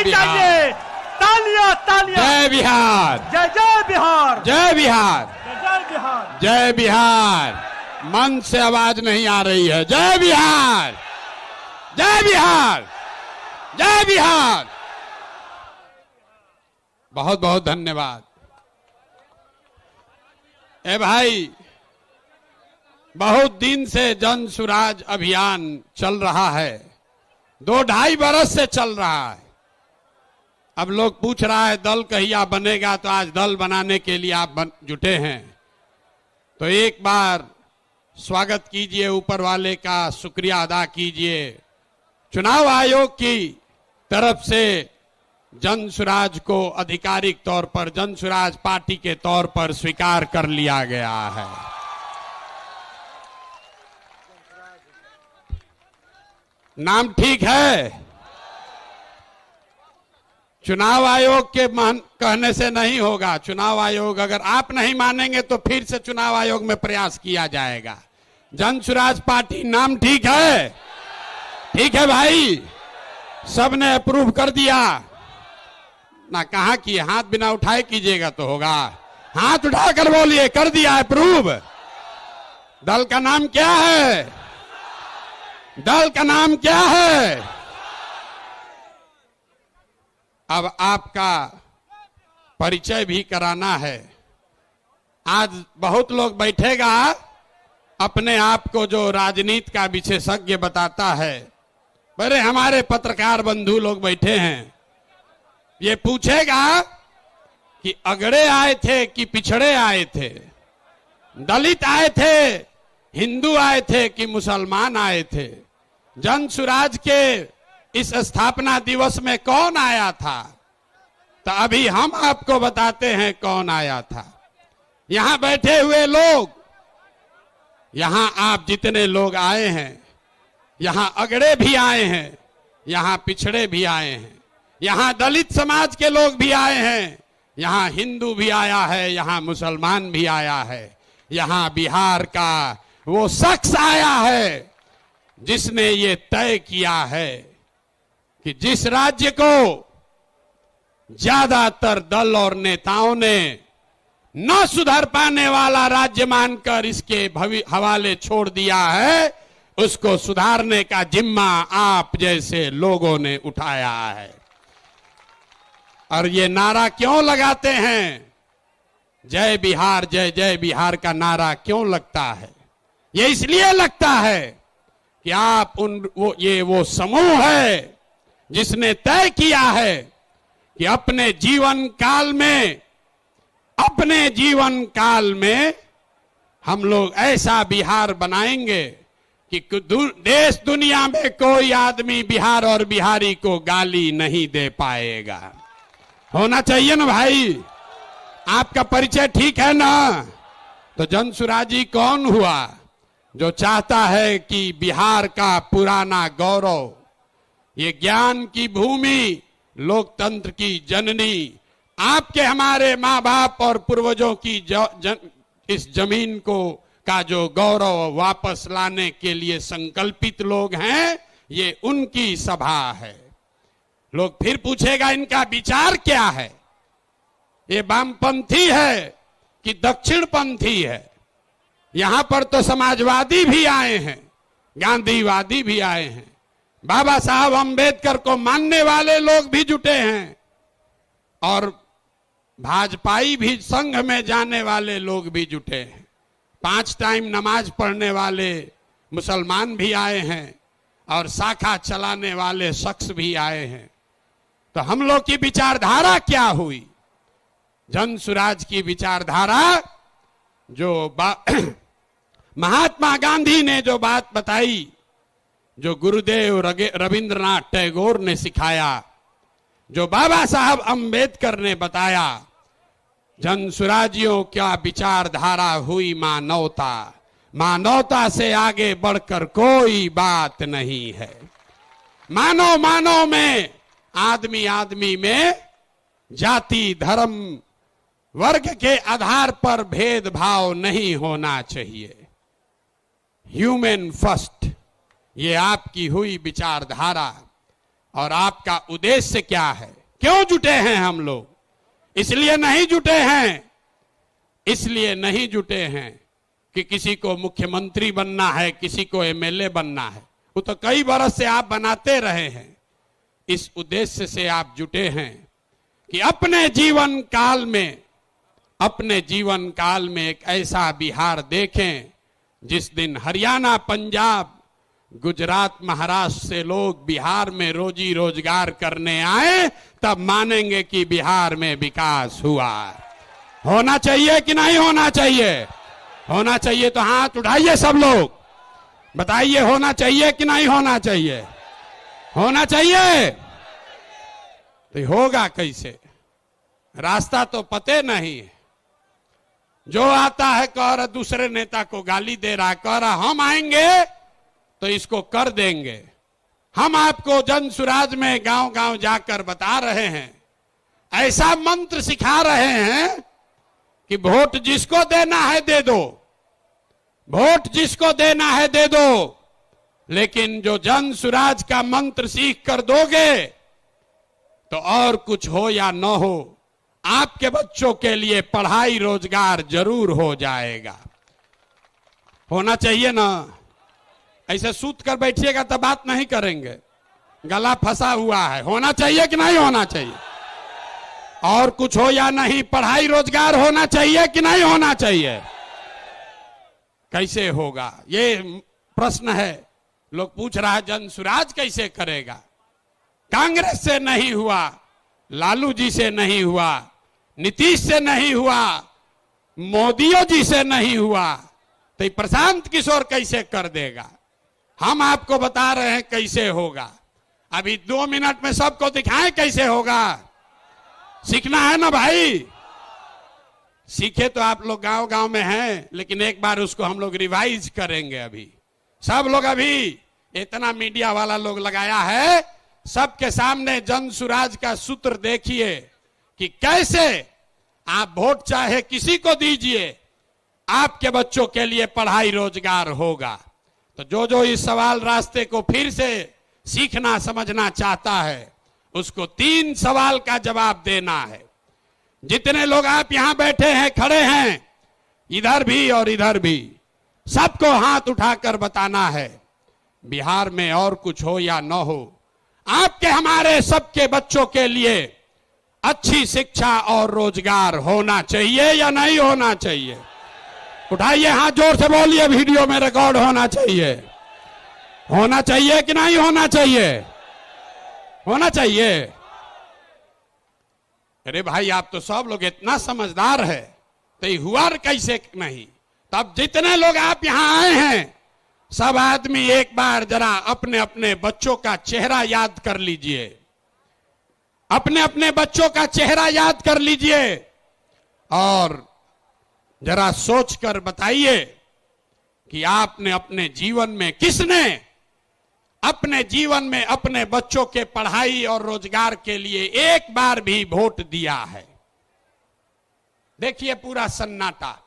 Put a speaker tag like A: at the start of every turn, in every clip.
A: चाहिए। तालियां तालियां।
B: जय बिहार,
A: जय जय बिहार,
B: जय बिहार,
A: जय जय बिहार,
B: जय बिहार। मन से आवाज नहीं आ रही है। जय बिहार, जय बिहार, जय बिहार। बहुत बहुत धन्यवाद। ए भाई, बहुत दिन से जन सुराज अभियान चल रहा है, 2-2.5 बरस से चल रहा है। अब लोग पूछ रहा है दल कहिया बनेगा, तो आज दल बनाने के लिए आप जुटे हैं। तो एक बार स्वागत कीजिए, ऊपर वाले का शुक्रिया अदा कीजिए। चुनाव आयोग की तरफ से जन सुराज को आधिकारिक तौर पर जन सुराज पार्टी के तौर पर स्वीकार कर लिया गया है। नाम ठीक है? चुनाव आयोग के कहने से नहीं होगा। चुनाव आयोग, अगर आप नहीं मानेंगे तो फिर से चुनाव आयोग में प्रयास किया जाएगा। जन सुराज पार्टी नाम ठीक है? ठीक है भाई, सबने अप्रूव कर दिया ना? कहा कि हाथ बिना उठाए कीजिएगा तो होगा। हाथ उठाकर बोलिए, कर दिया अप्रूव। दल का नाम क्या है? दल का नाम क्या है? अब आपका परिचय भी कराना है। आज बहुत लोग बैठेगा, अपने आप को जो राजनीति का विशेषज्ञ बताता है। बड़े हमारे पत्रकार बंधु लोग बैठे हैं, ये पूछेगा कि अगड़े आए थे कि पिछड़े आए थे, दलित आए थे, हिंदू आए थे कि मुसलमान आए थे। जन सुराज के इस स्थापना दिवस में कौन आया था? तो अभी हम आपको बताते हैं कौन आया था। यहां बैठे हुए लोग, यहां आप जितने लोग आए हैं, यहां अगड़े भी आए हैं, यहां पिछड़े भी आए हैं, यहां दलित समाज के लोग भी आए हैं, यहां हिंदू भी आया है, यहां मुसलमान भी आया है। यहां बिहार का वो शख्स आया है जिसने ये तय किया है कि जिस राज्य को ज्यादातर दल और नेताओं ने न सुधर पाने वाला राज्य मानकर इसके हवाले छोड़ दिया है, उसको सुधारने का जिम्मा आप जैसे लोगों ने उठाया है। और ये नारा क्यों लगाते हैं? जय बिहार, जय जय बिहार का नारा क्यों लगता है? ये इसलिए लगता है कि आप वो समूह है जिसने तय किया है कि अपने जीवन काल में हम लोग ऐसा बिहार बनाएंगे कि देश दुनिया में कोई आदमी बिहार और बिहारी को गाली नहीं दे पाएगा। होना चाहिए ना भाई? आपका परिचय ठीक है ना? तो जन सुराजी कौन हुआ? जो चाहता है कि बिहार का पुराना गौरव, ये ज्ञान की भूमि, लोकतंत्र की जननी, आपके हमारे माँ बाप और पूर्वजों की इस जमीन का जो गौरव वापस लाने के लिए संकल्पित लोग हैं, ये उनकी सभा है। लोग फिर पूछेगा इनका विचार क्या है? ये वामपंथी है कि दक्षिणपंथी है? यहां पर तो समाजवादी भी आए हैं, गांधीवादी भी आए हैं, बाबा साहब अंबेडकर को मानने वाले लोग भी जुटे हैं, और भाजपाई भी संघ में जाने वाले लोग भी जुटे हैं। 5 टाइम नमाज पढ़ने वाले मुसलमान भी आए हैं, और शाखा चलाने वाले शख्स भी आए हैं। तो हम लोग की विचारधारा क्या हुई? जन सुराज की विचारधारा जो महात्मा गांधी ने जो बात बताई, जो गुरुदेव रविंद्रनाथ टैगोर ने सिखाया, जो बाबा साहब अंबेडकर ने बताया, जन सुराजियों क्या विचारधारा हुई मानवता। मानवता से आगे बढ़कर कोई बात नहीं है। मानव मानव में, आदमी आदमी में जाति धर्म वर्ग के आधार पर भेदभाव नहीं होना चाहिए। ह्यूमन फर्स्ट, ये आपकी हुई विचारधारा। और आपका उद्देश्य क्या है? क्यों जुटे हैं हम लोग? इसलिए नहीं जुटे हैं कि किसी को मुख्यमंत्री बनना है, किसी को एमएलए बनना है। वो तो कई बरस से आप बनाते रहे हैं। इस उद्देश्य से आप जुटे हैं कि अपने जीवन काल में एक ऐसा बिहार देखें जिस दिन हरियाणा, पंजाब, गुजरात, महाराष्ट्र से लोग बिहार में रोजी रोजगार करने आए, तब मानेंगे कि बिहार में विकास हुआ। होना चाहिए कि नहीं होना चाहिए? होना चाहिए तो हाथ उठाइए सब लोग, बताइए होना चाहिए कि नहीं होना चाहिए? होना चाहिए। तो होगा कैसे? रास्ता तो पते नहीं है। जो आता है कह रहा दूसरे नेता को गाली दे रहा है, कह रहा हम आएंगे तो इसको कर देंगे। हम आपको जन सुराज में गांव गांव जाकर बता रहे हैं, ऐसा मंत्र सिखा रहे हैं कि वोट जिसको देना है दे दो, वोट जिसको देना है दे दो, लेकिन जो जन सुराज का मंत्र सीख कर दोगे तो और कुछ हो या न हो, आपके बच्चों के लिए पढ़ाई रोजगार जरूर हो जाएगा। होना चाहिए ना? ऐसे सूत कर बैठिएगा तो बात नहीं करेंगे, गला फंसा हुआ है। होना चाहिए कि नहीं होना चाहिए? और कुछ हो या नहीं, पढ़ाई रोजगार होना चाहिए कि नहीं होना चाहिए? कैसे होगा ये प्रश्न है। लोग पूछ रहा है जन सुराज कैसे करेगा? कांग्रेस से नहीं हुआ, लालू जी से नहीं हुआ, नीतीश से नहीं हुआ, मोदियों जी से नहीं हुआ, तो प्रशांत किशोर कैसे कर देगा? हम आपको बता रहे हैं कैसे होगा। अभी 2 मिनट में सबको दिखाएं कैसे होगा। सीखना है ना भाई? सीखे तो आप लोग गांव गांव में हैं, लेकिन एक बार उसको हम लोग रिवाइज करेंगे। अभी सब लोग, अभी इतना मीडिया वाला लोग लगाया है, सबके सामने जन सुराज का सूत्र देखिए कि कैसे आप वोट चाहे किसी को दीजिए, आपके बच्चों के लिए पढ़ाई रोजगार होगा। तो जो इस सवाल रास्ते को फिर से सीखना समझना चाहता है, उसको 3 सवाल का जवाब देना है। जितने लोग आप यहां बैठे हैं, खड़े हैं, इधर भी और इधर भी, सबको हाथ उठाकर बताना है बिहार में और कुछ हो या न हो, आपके हमारे सबके बच्चों के लिए अच्छी शिक्षा और रोजगार होना चाहिए या नहीं होना चाहिए? उठाइए हाथ, जोर से बोलिए, वीडियो में रिकॉर्ड होना चाहिए। होना चाहिए कि नहीं होना चाहिए? होना चाहिए। अरे भाई, आप तो सब लोग इतना समझदार है, तो हुआ कैसे नहीं? तब जितने लोग आप यहां आए हैं, सब आदमी एक बार जरा अपने अपने बच्चों का चेहरा याद कर लीजिए, अपने अपने बच्चों का चेहरा याद कर लीजिए और जरा सोचकर बताइए कि आपने अपने जीवन में, किसने अपने जीवन में अपने बच्चों के पढ़ाई और रोजगार के लिए एक बार भी वोट दिया है? देखिए पूरा सन्नाटा,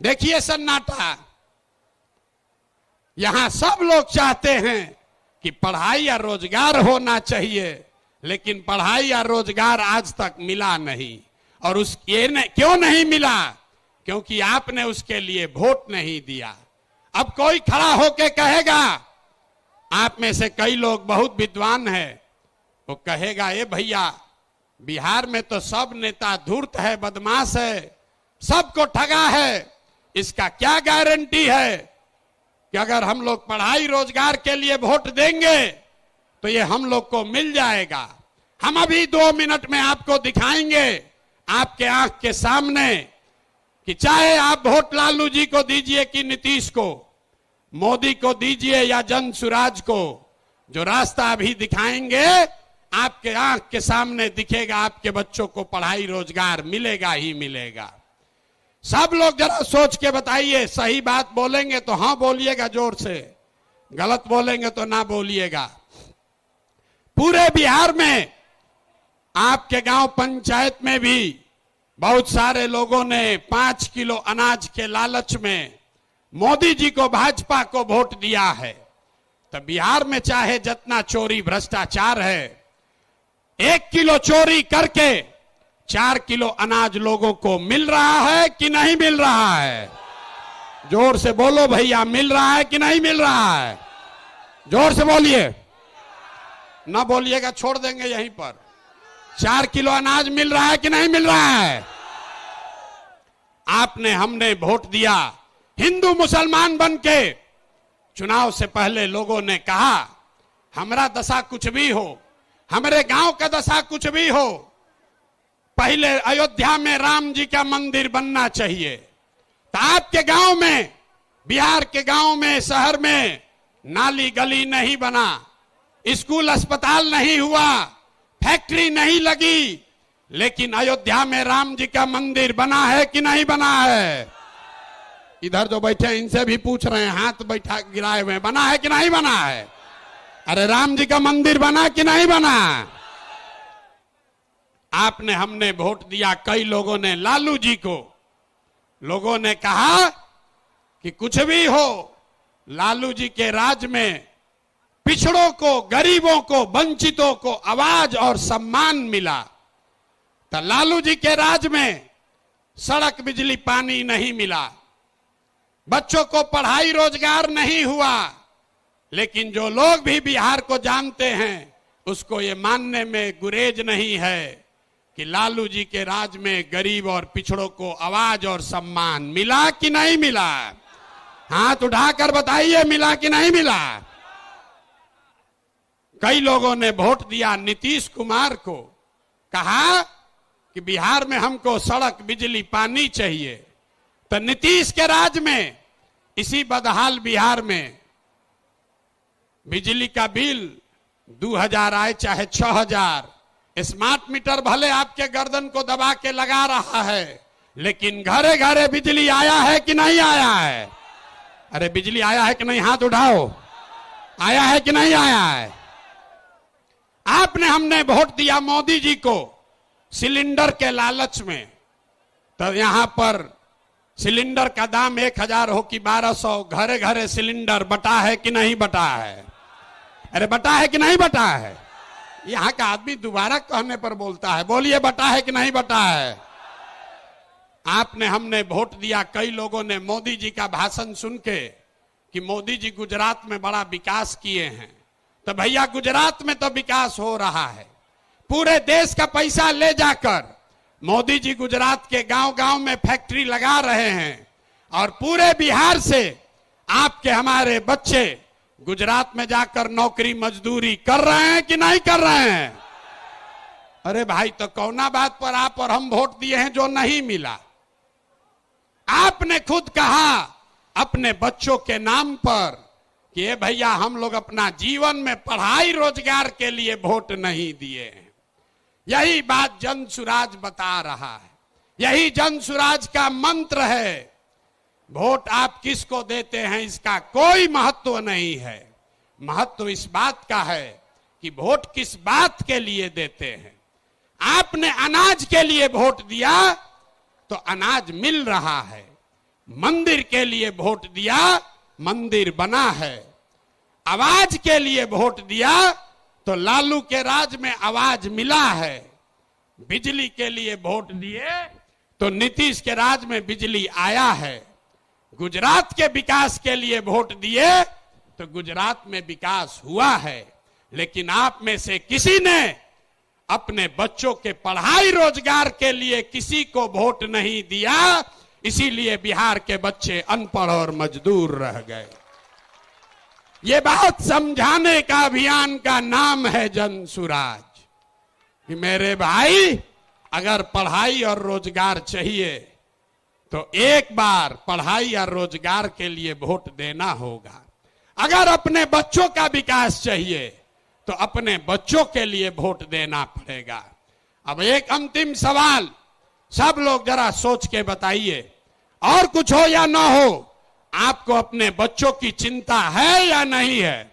B: देखिए सन्नाटा। यहां सब लोग चाहते हैं कि पढ़ाई या रोजगार होना चाहिए, लेकिन पढ़ाई या रोजगार आज तक मिला नहीं। और क्यों नहीं मिला? क्योंकि आपने उसके लिए वोट नहीं दिया। अब कोई खड़ा होके कहेगा, आप में से कई लोग बहुत विद्वान हैं, वो कहेगा, ए भैया, बिहार में तो सब नेता धूर्त है, बदमाश है, सबको ठगा है, इसका क्या गारंटी है कि अगर हम लोग पढ़ाई रोजगार के लिए वोट देंगे तो ये हम लोग को मिल जाएगा? हम अभी 2 मिनट में आपको दिखाएंगे, आपके आंख के सामने, कि चाहे आप वोट लालू जी को दीजिए कि नीतीश को, मोदी को दीजिए या जन सुराज को, जो रास्ता अभी दिखाएंगे आपके आंख के सामने दिखेगा, आपके बच्चों को पढ़ाई रोजगार मिलेगा ही मिलेगा। सब लोग जरा सोच के बताइए, सही बात बोलेंगे तो हाँ बोलिएगा जोर से, गलत बोलेंगे तो ना बोलिएगा। पूरे बिहार में, आपके गांव पंचायत में भी बहुत सारे लोगों ने 5 किलो अनाज के लालच में मोदी जी को, भाजपा को वोट दिया है। तो बिहार में चाहे जितना चोरी भ्रष्टाचार है, 1 किलो चोरी करके 4 किलो अनाज लोगों को मिल रहा है कि नहीं मिल रहा है? जोर से बोलो भैया, मिल रहा है कि नहीं मिल रहा है? जोर से बोलिए, ना बोलिएगा छोड़ देंगे यहीं पर। 4 किलो अनाज मिल रहा है कि नहीं मिल रहा है? आपने हमने वोट दिया, हिंदू मुसलमान बन के चुनाव से पहले लोगों ने कहा हमारा दशा कुछ भी हो, हमारे गांव का दशा कुछ भी हो, पहले अयोध्या में राम जी का मंदिर बनना चाहिए। तो आपके गांव में, बिहार के गांव में, शहर में नाली गली नहीं बना, स्कूल अस्पताल नहीं हुआ, फैक्ट्री नहीं लगी, लेकिन अयोध्या में राम जी का मंदिर बना है कि नहीं बना है? इधर जो बैठे हैं इनसे भी पूछ रहे हैं, हाथ बैठा गिराए हुए, बना है कि नहीं बना है? अरे राम जी का मंदिर बना कि नहीं बना? आपने हमने वोट दिया, कई लोगों ने लालू जी को, लोगों ने कहा कि कुछ भी हो, लालू जी के राज में पिछड़ों को, गरीबों को, वंचितों को आवाज और सम्मान मिला। तो लालू जी के राज में सड़क, बिजली, पानी नहीं मिला, बच्चों को पढ़ाई रोजगार नहीं हुआ। लेकिन जो लोग भी बिहार को जानते हैं उसको ये मानने में गुरेज नहीं है कि लालू जी के राज में गरीब और पिछड़ों को आवाज और सम्मान मिला कि नहीं मिला? हाथ उठाकर बताइए, मिला कि नहीं मिला? कई लोगों ने वोट दिया नीतीश कुमार को, कहा कि बिहार में हमको सड़क, बिजली, पानी चाहिए। तो नीतीश के राज में इसी बदहाल बिहार में बिजली का बिल 2000 आए चाहे 6000, स्मार्ट मीटर भले आपके गर्दन को दबा के लगा रहा है, लेकिन घरे घरे बिजली आया है कि नहीं आया है? अरे बिजली आया है कि नहीं? हाथ उठाओ, आया है कि नहीं आया है? आपने हमने वोट दिया मोदी जी को सिलेंडर के लालच में। तो यहां पर सिलेंडर का दाम 1000 हो कि 1200, घरे घरे सिलेंडर बटा है कि नहीं बटा है? अरे बटा है कि नहीं बटा है? यहां का आदमी दोबारा कहने पर बोलता है, बोलिए बटा है कि नहीं बटा है? आपने हमने वोट दिया, कई लोगों ने मोदी जी का भाषण सुन के कि मोदी जी गुजरात में बड़ा विकास किए हैं। तो भैया गुजरात में तो विकास हो रहा है, पूरे देश का पैसा ले जाकर मोदी जी गुजरात के गांव गांव में फैक्ट्री लगा रहे हैं, और पूरे बिहार से आपके हमारे बच्चे गुजरात में जाकर नौकरी मजदूरी कर रहे हैं कि नहीं कर रहे हैं? अरे भाई, तो कौना बात पर आप और हम वोट दिए हैं जो नहीं मिला? आपने खुद कहा अपने बच्चों के नाम पर कि ये भैया हम लोग अपना जीवन में पढ़ाई रोजगार के लिए वोट नहीं दिए हैं। यही बात जन सुराज बता रहा है, यही जन सुराज का मंत्र है। वोट आप किसको देते हैं इसका कोई महत्व नहीं है, महत्व इस बात का है कि वोट किस बात के लिए देते हैं। आपने अनाज के लिए वोट दिया तो अनाज मिल रहा है, मंदिर के लिए वोट दिया, मंदिर बना है, आवाज के लिए वोट दिया तो लालू के राज में आवाज मिला है, बिजली के लिए वोट दिए तो नीतीश के राज में बिजली आया है, गुजरात के विकास के लिए वोट दिए तो गुजरात में विकास हुआ है। लेकिन आप में से किसी ने अपने बच्चों के पढ़ाई रोजगार के लिए किसी को वोट नहीं दिया, इसीलिए बिहार के बच्चे अनपढ़ और मजदूर रह गए। ये बात समझाने का अभियान का नाम है जन सुराज, कि मेरे भाई अगर पढ़ाई और रोजगार चाहिए तो एक बार पढ़ाई और रोजगार के लिए वोट देना होगा। अगर अपने बच्चों का विकास चाहिए तो अपने बच्चों के लिए वोट देना पड़ेगा। अब एक अंतिम सवाल, सब लोग जरा सोच के बताइए, और कुछ हो या ना हो, आपको अपने बच्चों की चिंता है या नहीं है?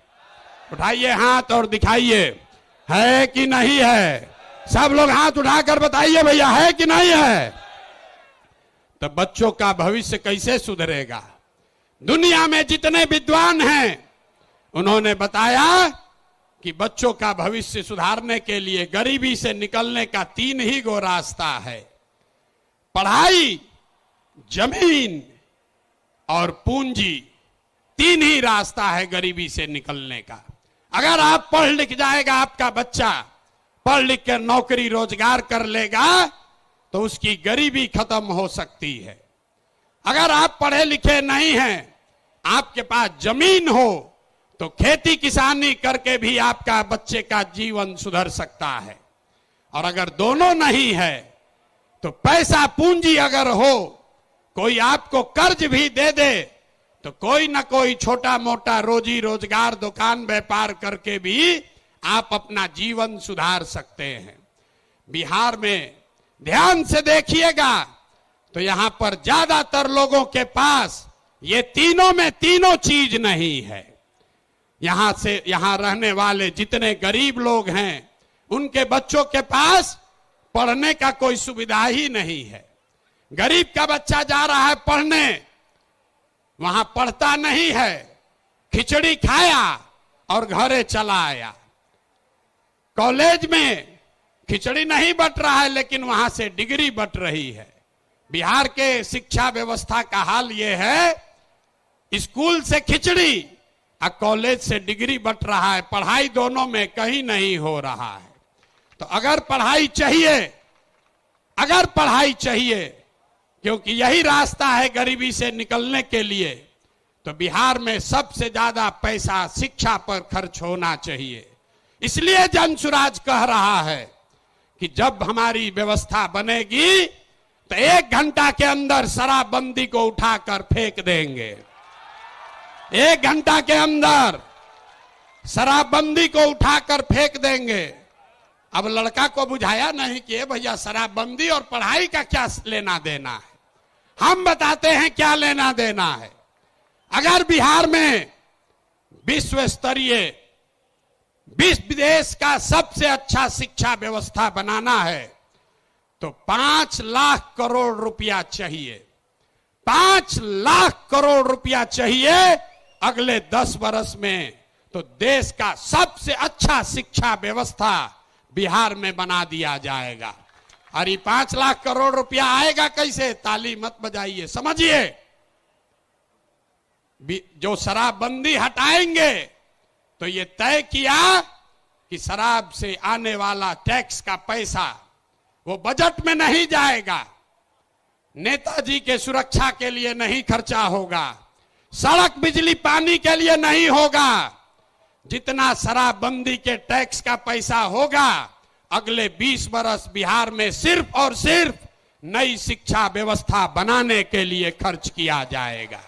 B: उठाइए हाथ और दिखाइए, है कि नहीं है? सब लोग हाथ उठाकर बताइए भैया, है कि नहीं है? तो बच्चों का भविष्य कैसे सुधरेगा? दुनिया में जितने विद्वान हैं उन्होंने बताया कि बच्चों का भविष्य सुधारने के लिए गरीबी से निकलने का 3 ही गो रास्ता है, पढ़ाई, जमीन और पूंजी। 3 ही रास्ता है गरीबी से निकलने का। अगर आप पढ़ लिख जाएगा, आपका बच्चा पढ़ लिख कर नौकरी रोजगार कर लेगा, तो उसकी गरीबी खत्म हो सकती है। अगर आप पढ़े लिखे नहीं हैं, आपके पास जमीन हो, तो खेती किसानी करके भी आपका बच्चे का जीवन सुधर सकता है। और अगर दोनों नहीं है, तो पैसा पूंजी अगर हो, कोई आपको कर्ज भी दे दे, तो कोई ना कोई छोटा मोटा रोजी रोजगार दुकान व्यापार करके भी आप अपना जीवन सुधार सकते हैं। बिहार में ध्यान से देखिएगा तो यहां पर ज्यादातर लोगों के पास ये तीनों में तीनों चीज नहीं है। यहां रहने वाले जितने गरीब लोग हैं, उनके बच्चों के पास पढ़ने का कोई सुविधा ही नहीं है। गरीब का बच्चा जा रहा है पढ़ने, वहां पढ़ता नहीं है, खिचड़ी खाया और घरे चला आया। कॉलेज में खिचड़ी नहीं बट रहा है, लेकिन वहां से डिग्री बट रही है। बिहार के शिक्षा व्यवस्था का हाल यह है, स्कूल से खिचड़ी और कॉलेज से डिग्री बट रहा है। पढ़ाई दोनों में कहीं नहीं हो रहा है। तो अगर पढ़ाई चाहिए, क्योंकि यही रास्ता है गरीबी से निकलने के लिए, तो बिहार में सबसे ज्यादा पैसा शिक्षा पर खर्च होना चाहिए। इसलिए जनसुराज कह रहा है कि जब हमारी व्यवस्था बनेगी तो 1 घंटा के अंदर शराबबंदी को उठाकर फेंक देंगे। 1 घंटा के अंदर शराबबंदी को उठाकर फेंक देंगे। अब लड़का को बुझाया नहीं कि भैया शराबबंदी और पढ़ाई का क्या लेना देना है। हम बताते हैं क्या लेना देना है। अगर बिहार में विश्व स्तरीय देश का सबसे अच्छा शिक्षा व्यवस्था बनाना है, तो 5 लाख करोड़ रुपया चाहिए। 5 लाख करोड़ रुपया चाहिए अगले 10 वर्ष में। तो देश का सबसे अच्छा शिक्षा व्यवस्था बिहार में बना दिया जाएगा। और ये 5 लाख करोड़ रुपया आएगा कैसे? ताली मत बजाइए, समझिए। जो शराबबंदी हटाएंगे तो ये तय किया कि शराब से आने वाला टैक्स का पैसा वो बजट में नहीं जाएगा, नेताजी के सुरक्षा के लिए नहीं खर्चा होगा, सड़क बिजली पानी के लिए नहीं होगा। जितना शराबबंदी के टैक्स का पैसा होगा, अगले 20 वर्ष बिहार में सिर्फ और सिर्फ नई शिक्षा व्यवस्था बनाने के लिए खर्च किया जाएगा।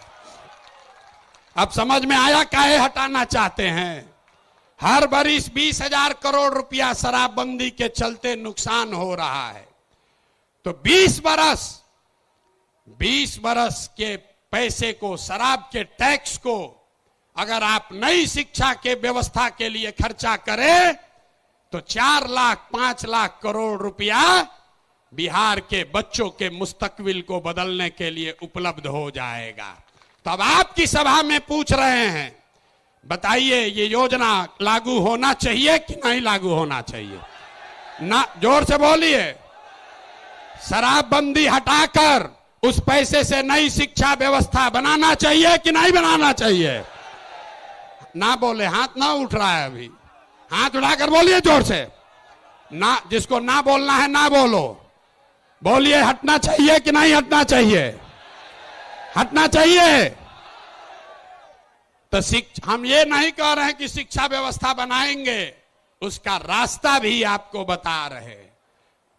B: अब समझ में आया काहे हटाना चाहते हैं? हर बरिस 20,000 करोड़ रुपया शराबबंदी के चलते नुकसान हो रहा है। तो 20 बरस के पैसे को, शराब के टैक्स को अगर आप नई शिक्षा के व्यवस्था के लिए खर्चा करें, तो 4 लाख 5 लाख करोड़ रुपया बिहार के बच्चों के मुस्तकबिल को बदलने के लिए उपलब्ध हो जाएगा। तब आपकी सभा में पूछ रहे हैं, बताइए ये योजना लागू होना चाहिए कि नहीं लागू होना चाहिए? ना, जोर से बोलिए। शराबबंदी हटाकर उस पैसे से नई शिक्षा व्यवस्था बनाना चाहिए कि नहीं बनाना चाहिए? ना बोले, हाथ ना उठ रहा है अभी। हाथ उठाकर बोलिए जोर से। ना, जिसको ना बोलना है ना बोलो। बोलिए, हटना चाहिए कि नहीं हटना चाहिए? हटना चाहिए। तो हम ये नहीं कह रहे हैं कि शिक्षा व्यवस्था बनाएंगे, उसका रास्ता भी आपको बता रहे।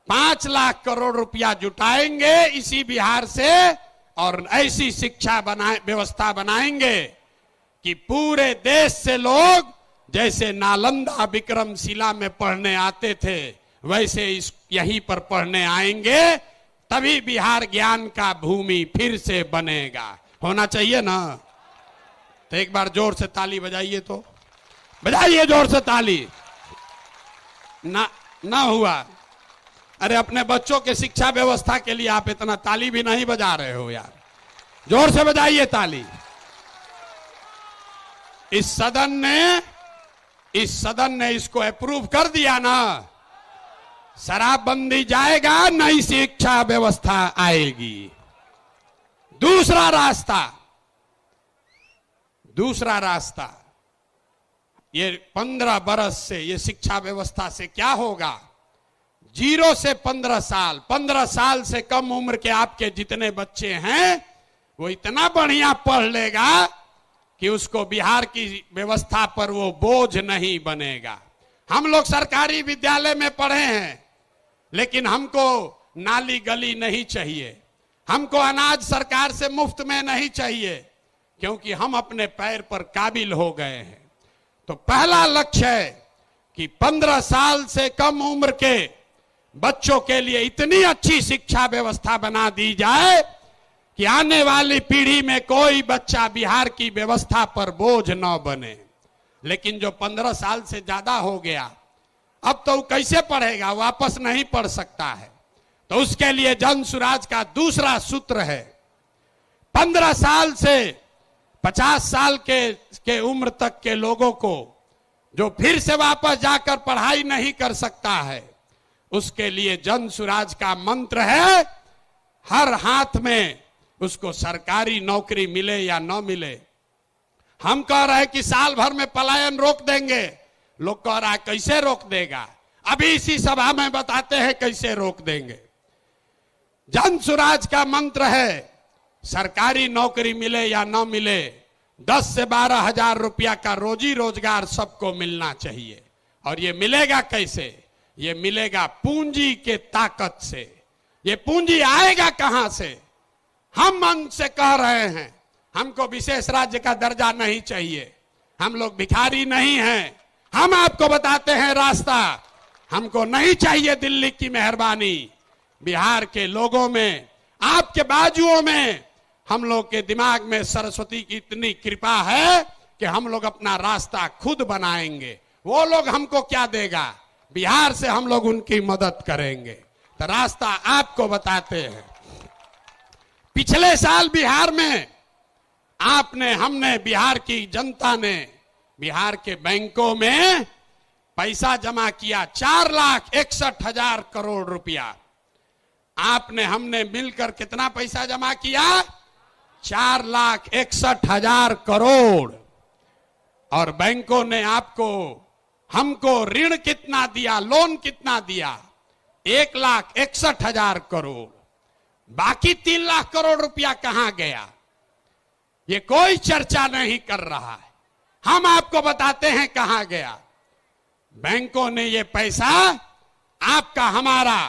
B: 5 लाख करोड़ रुपया जुटाएंगे इसी बिहार से और ऐसी शिक्षा व्यवस्था बनाएंगे कि पूरे देश से लोग जैसे नालंदा विक्रमशिला में पढ़ने आते थे, वैसे यहीं पर पढ़ने आएंगे। तभी बिहार ज्ञान का भूमि फिर से बनेगा। होना चाहिए ना? तो एक बार जोर से ताली बजाइए, तो बजाइए जोर से ताली। ना हुआ? अरे अपने बच्चों के शिक्षा व्यवस्था के लिए आप इतना ताली भी नहीं बजा रहे हो यार। जोर से बजाइए ताली। इस सदन ने इस सदन ने इसको अप्रूव कर दिया ना, शराबबंदी जाएगा, नई शिक्षा व्यवस्था आएगी। दूसरा रास्ता ये 15 बरस से ये शिक्षा व्यवस्था से क्या होगा? 0 से 15 साल, 15 साल से कम उम्र के आपके जितने बच्चे हैं वो इतना बढ़िया पढ़ लेगा कि उसको बिहार की व्यवस्था पर वो बोझ नहीं बनेगा। हम लोग सरकारी विद्यालय में पढ़े हैं, लेकिन हमको नाली गली नहीं चाहिए, हमको अनाज सरकार से मुफ्त में नहीं चाहिए, क्योंकि हम अपने पैर पर काबिल हो गए हैं। तो पहला लक्ष्य है कि 15 साल से कम उम्र के बच्चों के लिए इतनी अच्छी शिक्षा व्यवस्था बना दी जाए कि आने वाली पीढ़ी में कोई बच्चा बिहार की व्यवस्था पर बोझ न बने। लेकिन जो 15 साल से ज्यादा हो गया, अब तो कैसे पढ़ेगा? वापस नहीं पढ़ सकता है। तो उसके लिए जन सुराज का दूसरा सूत्र है, 15 साल से 50 साल के उम्र तक के लोगों को जो फिर से वापस जाकर पढ़ाई नहीं कर सकता है, उसके लिए जन सुराज का मंत्र है, हर हाथ में उसको सरकारी नौकरी मिले या न मिले। हम कह रहे हैं कि साल भर में पलायन रोक देंगे, लोग कह रहा है कैसे रोक देगा? अभी इसी सभा में बताते हैं कैसे रोक देंगे। जन सुराज का मंत्र है, सरकारी नौकरी मिले या न मिले, 10 से 12 हजार रुपया का रोजी रोजगार सबको मिलना चाहिए। और ये मिलेगा कैसे? ये मिलेगा पूंजी के ताकत से। ये पूंजी आएगा कहां से? हम मन से कह रहे हैं, हमको विशेष राज्य का दर्जा नहीं चाहिए, हम लोग भिखारी नहीं हैं। हम आपको बताते हैं रास्ता, हमको नहीं चाहिए दिल्ली की मेहरबानी। बिहार के लोगों में, आपके बाजुओं में, हम लोग के दिमाग में सरस्वती की इतनी कृपा है कि हम लोग अपना रास्ता खुद बनाएंगे। वो लोग हमको क्या देगा? बिहार से हम लोग उनकी मदद करेंगे। तो रास्ता आपको बताते हैं। पिछले साल बिहार में हमने बिहार की जनता ने बिहार के बैंकों में पैसा जमा किया, 4,61,000 करोड़ रुपया। हमने मिलकर कितना पैसा जमा किया? 4,61,000 करोड़। और बैंकों ने हमको ऋण कितना दिया, लोन कितना दिया? 1,61,000 करोड़। बाकी 3 लाख करोड़ रुपया कहां गया? ये कोई चर्चा नहीं कर रहा है। हम आपको बताते हैं कहां गया। बैंकों ने ये पैसा, आपका हमारा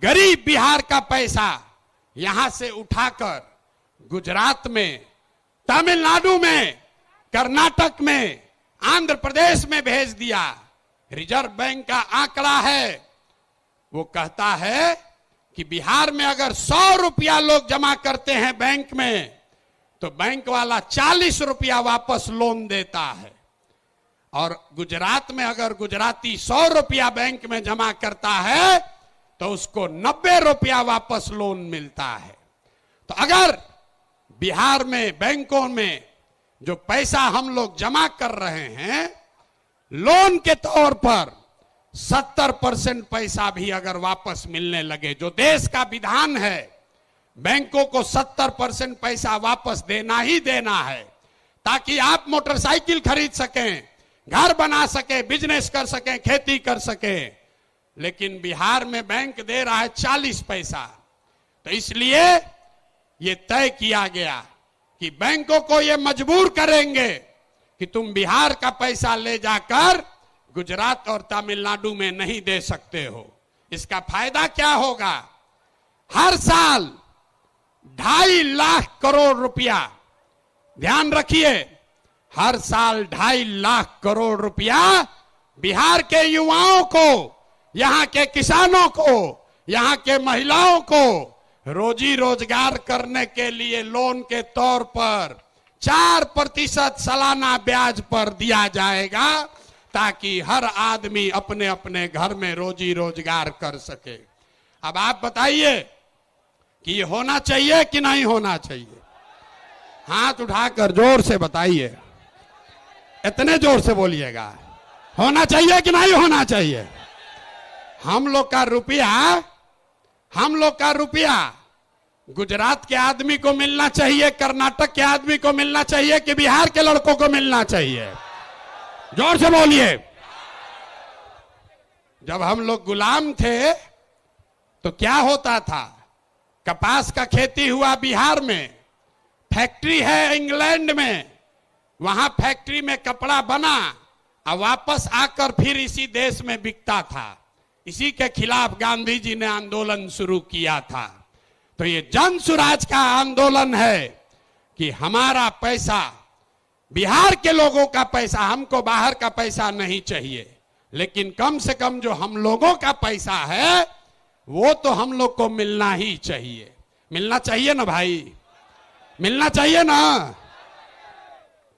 B: गरीब बिहार का पैसा यहां से उठाकर गुजरात में, तमिलनाडु में, कर्नाटक में, आंध्र प्रदेश में भेज दिया। रिजर्व बैंक का आंकड़ा है, वो कहता है कि बिहार में अगर 100 रुपया लोग जमा करते हैं बैंक में, तो बैंक वाला 40 रुपया वापस लोन देता है। और गुजरात में अगर गुजराती 100 रुपया बैंक में जमा करता है तो उसको 90 रुपया वापस लोन मिलता है। तो अगर बिहार में बैंकों में जो पैसा हम लोग जमा कर रहे हैं लोन के तौर पर, 70% पैसा भी अगर वापस मिलने लगे, जो देश का विधान है, बैंकों को 70% पैसा वापस देना ही देना है, ताकि आप मोटरसाइकिल खरीद सकें, घर बना सके, बिजनेस कर सके, खेती कर सके। लेकिन बिहार में बैंक दे रहा है 40 पैसा। तो इसलिए ये तय किया गया कि बैंकों को ये मजबूर करेंगे कि तुम बिहार का पैसा ले जाकर गुजरात और तमिलनाडु में नहीं दे सकते हो। इसका फायदा क्या होगा? हर साल 2.5 लाख करोड़ रुपया, ध्यान रखिए, हर साल 2.5 लाख करोड़ रुपया बिहार के युवाओं को, यहां के किसानों को, यहां के महिलाओं को रोजी रोजगार करने के लिए लोन के तौर पर 4% सालाना ब्याज पर दिया जाएगा, ताकि हर आदमी अपने अपने घर में रोजी रोजगार कर सके। अब आप बताइए कि ये होना चाहिए कि नहीं होना चाहिए? हाथ उठाकर जोर से बताइए, इतने जोर से बोलिएगा। होना चाहिए कि नहीं होना चाहिए? हम लोग का रुपया गुजरात के आदमी को मिलना चाहिए, कर्नाटक के आदमी को मिलना चाहिए कि बिहार के लड़कों को मिलना चाहिए? जोर से बोलिए। जब हम लोग गुलाम थे तो क्या होता था? कपास का खेती हुआ बिहार में, फैक्ट्री है इंग्लैंड में, वहां फैक्ट्री में कपड़ा बना और वापस आकर फिर इसी देश में बिकता था। इसी के खिलाफ गांधी जी ने आंदोलन शुरू किया था। तो ये जन सुराज का आंदोलन है कि हमारा पैसा, बिहार के लोगों का पैसा, हमको बाहर का पैसा नहीं चाहिए, लेकिन कम से कम जो हम लोगों का पैसा है वो तो हम लोग को मिलना ही चाहिए। मिलना चाहिए ना भाई, मिलना चाहिए ना।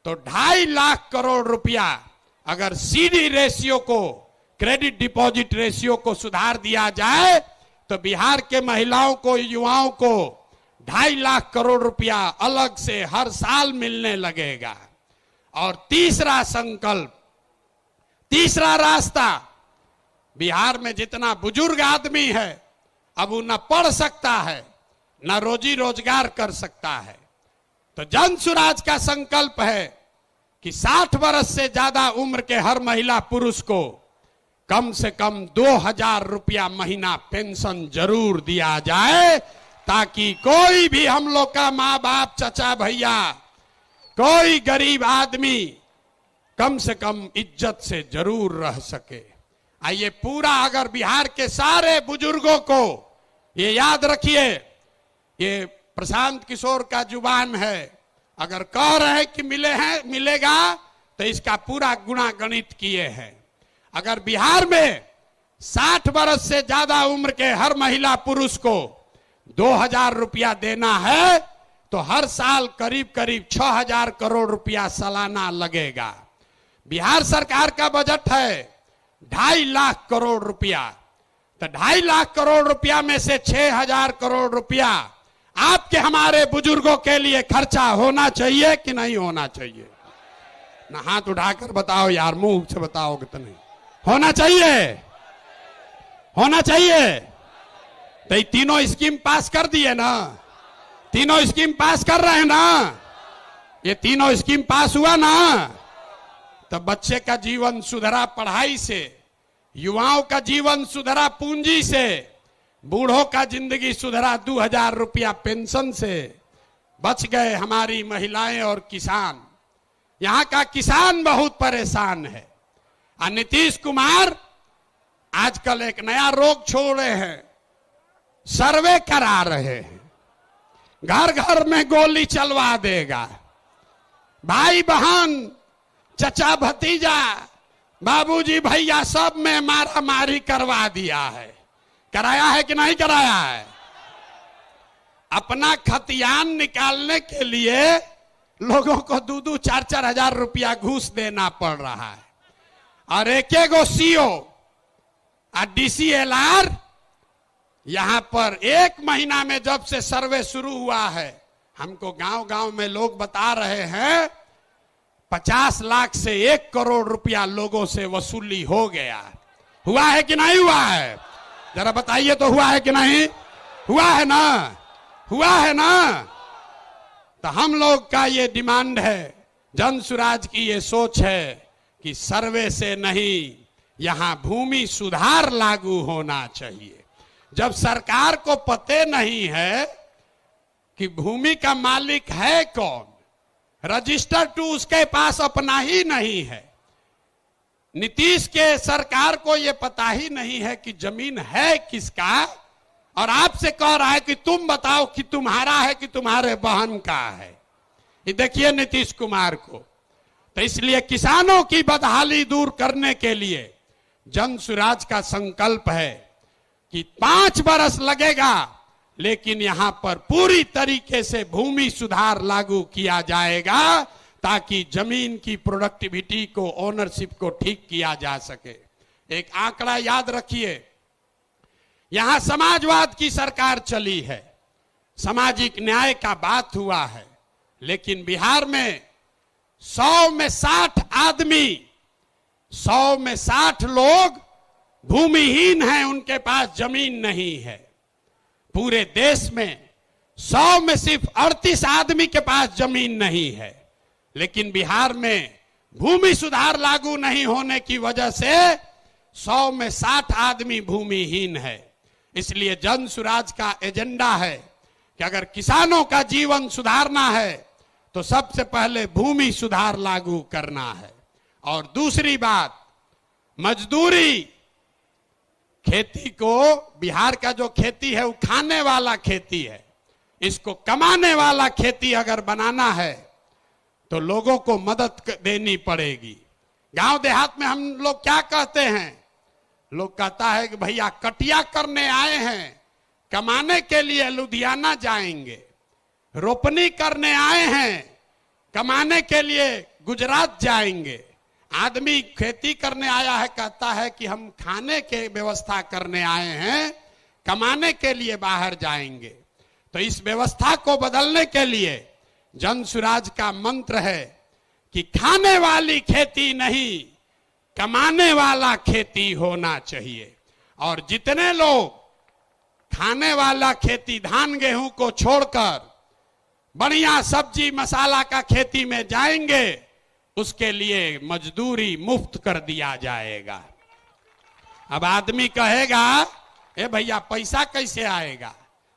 B: तो 2.5 लाख करोड़ रुपया अगर सीडी रेशियो को, क्रेडिट डिपॉजिट रेशियो को सुधार दिया जाए तो बिहार के महिलाओं को, युवाओं को 2.5 लाख करोड़ रुपया अलग से हर साल मिलने लगेगा। और तीसरा संकल्प, तीसरा रास्ता, बिहार में जितना बुजुर्ग आदमी है अब वो न पढ़ सकता है न रोजी रोजगार कर सकता है। तो जन सुराज का संकल्प है कि 60 वर्ष से ज्यादा उम्र के हर महिला पुरुष को कम से कम 2,000 रुपया महीना पेंशन जरूर दिया जाए, ताकि कोई भी हम लोग का माँ बाप, चचा भैया, कोई गरीब आदमी कम से कम इज्जत से जरूर रह सके। आइए पूरा, अगर बिहार के सारे बुजुर्गों को ये याद रखिए, ये प्रशांत किशोर का जुबान है, अगर कह रहे हैं कि मिलेगा तो इसका पूरा गुणा गणित किए हैं। अगर बिहार में 60 वर्ष से ज्यादा उम्र के हर महिला पुरुष को 2,000 रुपया देना है तो हर साल करीब करीब 6,000 करोड़ रुपया सालाना लगेगा। बिहार सरकार का बजट है 2.5 लाख करोड़ रुपया, तो 2.5 लाख करोड़ रुपया में से 6,000 करोड़ रुपया आपके हमारे बुजुर्गों के लिए खर्चा होना चाहिए कि नहीं होना चाहिए? ना हाथ उठाकर बताओ यार, मुंह से बताओगे तो नहीं। होना चाहिए, होना चाहिए। तो ये तीनों स्कीम पास कर दिए ना, तीनों स्कीम पास कर रहे हैं ना, ये तीनों स्कीम पास हुआ ना, तो बच्चे का जीवन सुधरा पढ़ाई से, युवाओं का जीवन सुधरा पूंजी से, बूढ़ों का जिंदगी सुधरा 2,000 रुपया पेंशन से, बच गए हमारी महिलाएं और किसान। यहां का किसान बहुत परेशान है। और नीतीश कुमार आजकल एक नया रोग छोड़े हैं, सर्वे करा रहे हैं, घर घर में गोली चलवा देगा। भाई बहन, चचा भतीजा, बाबूजी भैया सब में मारा मारी करवा दिया है। कराया है कि नहीं कराया है? अपना खतियान निकालने के लिए लोगों को 2-2, 4-4 हजार रुपया घूस देना पड़ रहा है। और एक सीओ और DCLR यहां पर 1 महीना में जब से सर्वे शुरू हुआ है, हमको गांव गांव में लोग बता रहे हैं 50 लाख से 1 करोड़ रुपया लोगों से वसूली हो गया। हुआ है कि नहीं हुआ है? जरा बताइए तो, हुआ है कि नहीं? हुआ है ना, हुआ है ना। तो हम लोग का ये डिमांड है, जन सुराज की ये सोच है कि सर्वे से नहीं, यहां भूमि सुधार लागू होना चाहिए। जब सरकार को पते नहीं है कि भूमि का मालिक है कौन, रजिस्टर टू उसके पास अपना ही नहीं है, नीतीश के सरकार को यह पता ही नहीं है कि जमीन है किसका, और आपसे कह रहा है कि तुम बताओ कि तुम्हारा है कि तुम्हारे बहन का है। ये देखिए नीतीश कुमार को। तो इसलिए किसानों की बदहाली दूर करने के लिए जन सुराज का संकल्प है कि 5 वर्ष लगेगा, लेकिन यहां पर पूरी तरीके से भूमि सुधार लागू किया जाएगा, ताकि जमीन की प्रोडक्टिविटी को, ओनरशिप को ठीक किया जा सके। एक आंकड़ा याद रखिए, यहां समाजवाद की सरकार चली है, सामाजिक न्याय का बात हुआ है, लेकिन बिहार में 100 में 60 आदमी 100 में 60 लोग भूमिहीन हैं, उनके पास जमीन नहीं है। पूरे देश में 100 में सिर्फ 38 आदमी के पास जमीन नहीं है। लेकिन बिहार में भूमि सुधार लागू नहीं होने की वजह से 100 में 60 आदमी भूमिहीन है। इसलिए जन सुराज का एजेंडा है कि अगर किसानों का जीवन सुधारना है तो सबसे पहले भूमि सुधार लागू करना है। और दूसरी बात, मजदूरी। खेती को, बिहार का जो खेती है वो खाने वाला खेती है, इसको कमाने वाला खेती अगर बनाना है तो लोगों को मदद देनी पड़ेगी। गांव देहात में हम लोग क्या कहते हैं, लोग कहता है कि भैया कटिया करने आए हैं, कमाने के लिए लुधियाना जाएंगे, रोपनी करने आए हैं, कमाने के लिए गुजरात जाएंगे। आदमी खेती करने आया है, कहता है कि हम खाने के व्यवस्था करने आए हैं, कमाने के लिए बाहर जाएंगे। तो इस व्यवस्था को बदलने के लिए जन सुराज का मंत्र है कि खाने वाली खेती नहीं, कमाने वाला खेती होना चाहिए। और जितने लोग खाने वाला खेती, धान गेहूं को छोड़कर बढ़िया सब्जी मसाला का खेती में जाएंगे, उसके लिए मजदूरी मुफ्त कर दिया जाएगा। अब आदमी कहेगा, ए भैया पैसा कैसे आएगा?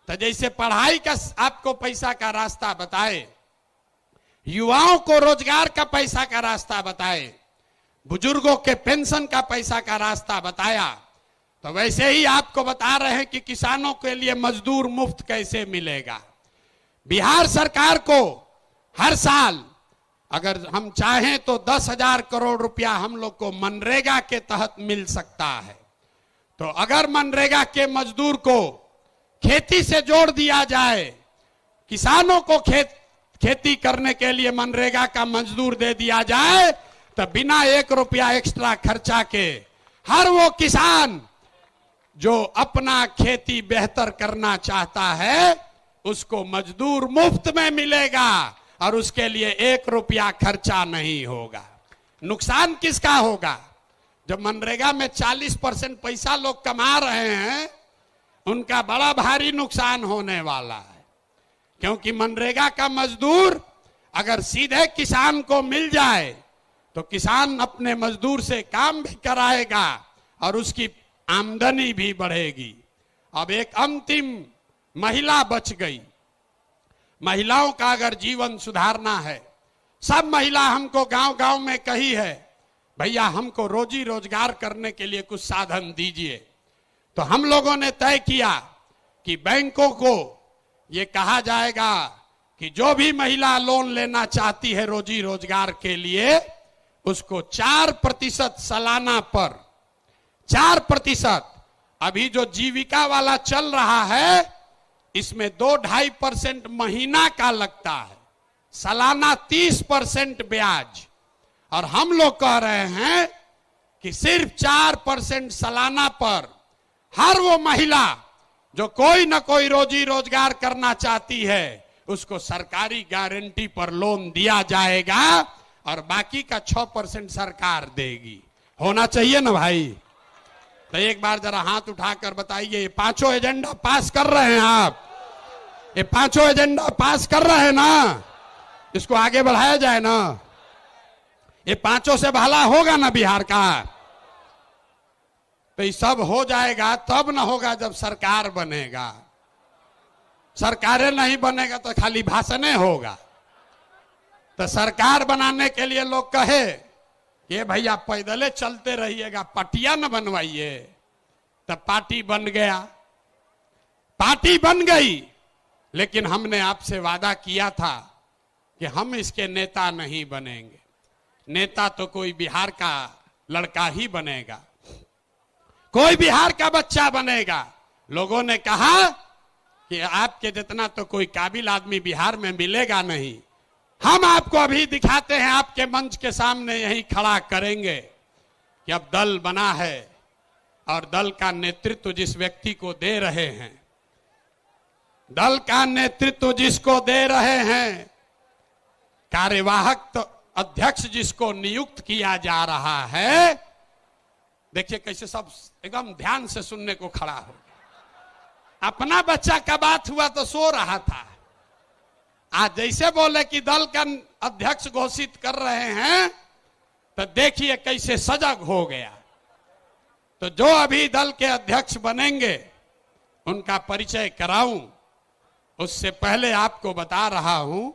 B: तो जैसे पढ़ाई का आपको पैसा का रास्ता बताए, युवाओं को रोजगार का पैसा का रास्ता बताए, बुजुर्गों के पेंशन का पैसा का रास्ता बताया, तो वैसे ही आपको बता रहे हैं कि किसानों के लिए मजदूर मुफ्त कैसे मिलेगा। बिहार सरकार को हर साल अगर हम चाहें तो 10,000 करोड़ रुपया हम लोग को मनरेगा के तहत मिल सकता है। तो अगर मनरेगा के मजदूर को खेती से जोड़ दिया जाए, किसानों को खेती करने के लिए मनरेगा का मजदूर दे दिया जाए, तो बिना 1 रुपया एक्स्ट्रा खर्चा के हर वो किसान जो अपना खेती बेहतर करना चाहता है उसको मजदूर मुफ्त में मिलेगा और उसके लिए 1 रुपया खर्चा नहीं होगा। नुकसान किसका होगा? जब मनरेगा में 40% पैसा लोग कमा रहे हैं, उनका बड़ा भारी नुकसान होने वाला है। क्योंकि मनरेगा का मजदूर अगर सीधे किसान को मिल जाए तो किसान अपने मजदूर से काम भी कराएगा और उसकी आमदनी भी बढ़ेगी। अब एक अंतिम महिला बच गई। महिलाओं का अगर जीवन सुधारना है, सब महिला हमको गांव गांव में कही है, भैया हमको रोजी रोजगार करने के लिए कुछ साधन दीजिए। तो हम लोगों ने तय किया कि बैंकों को ये कहा जाएगा कि जो भी महिला लोन लेना चाहती है रोजी रोजगार के लिए, उसको 4% सालाना पर 4%, अभी जो जीविका वाला चल रहा है इसमें 2-2.5% महीना का लगता है, सालाना 30% ब्याज। और हम लोग कह रहे हैं कि सिर्फ 4% सालाना पर हर वो महिला जो कोई न कोई रोजी रोजगार करना चाहती है उसको सरकारी गारंटी पर लोन दिया जाएगा और बाकी का 6% सरकार देगी। होना चाहिए ना भाई? तो एक बार जरा हाथ उठाकर बताइए, ये 5 एजेंडा पास कर रहे हैं आप? ये 5 एजेंडा पास कर रहे हैं ना? इसको आगे बढ़ाया जाए ना? ये 5 से भला होगा ना बिहार का? तो ये सब हो जाएगा तब ना होगा जब सरकार बनेगा। सरकारें नहीं बनेगा तो खाली भाषणे होगा। तो सरकार बनाने के लिए लोग कहे कि भैया पैदले चलते रहिएगा, पटिया न बनवाइए, तब पार्टी बन गया। पार्टी बन गई, लेकिन हमने आपसे वादा किया था कि हम इसके नेता नहीं बनेंगे। नेता तो कोई बिहार का लड़का ही बनेगा, कोई बिहार का बच्चा बनेगा। लोगों ने कहा कि आपके जितना तो कोई काबिल आदमी बिहार में मिलेगा नहीं। हम आपको अभी दिखाते हैं, आपके मंच के सामने यहीं खड़ा करेंगे कि अब दल बना है और दल का नेतृत्व जिस व्यक्ति को दे रहे हैं, दल का नेतृत्व जिसको दे रहे हैं, कार्यवाहक तो अध्यक्ष जिसको नियुक्त किया जा रहा है, देखिए कैसे सब एकदम ध्यान से सुनने को खड़ा हो। अपना बच्चा का बात हुआ तो सो रहा था, आज जैसे बोले कि दल का अध्यक्ष घोषित कर रहे हैं तो देखिए कैसे सजग हो गया। तो जो अभी दल के अध्यक्ष बनेंगे उनका परिचय कराऊं, उससे पहले आपको बता रहा हूं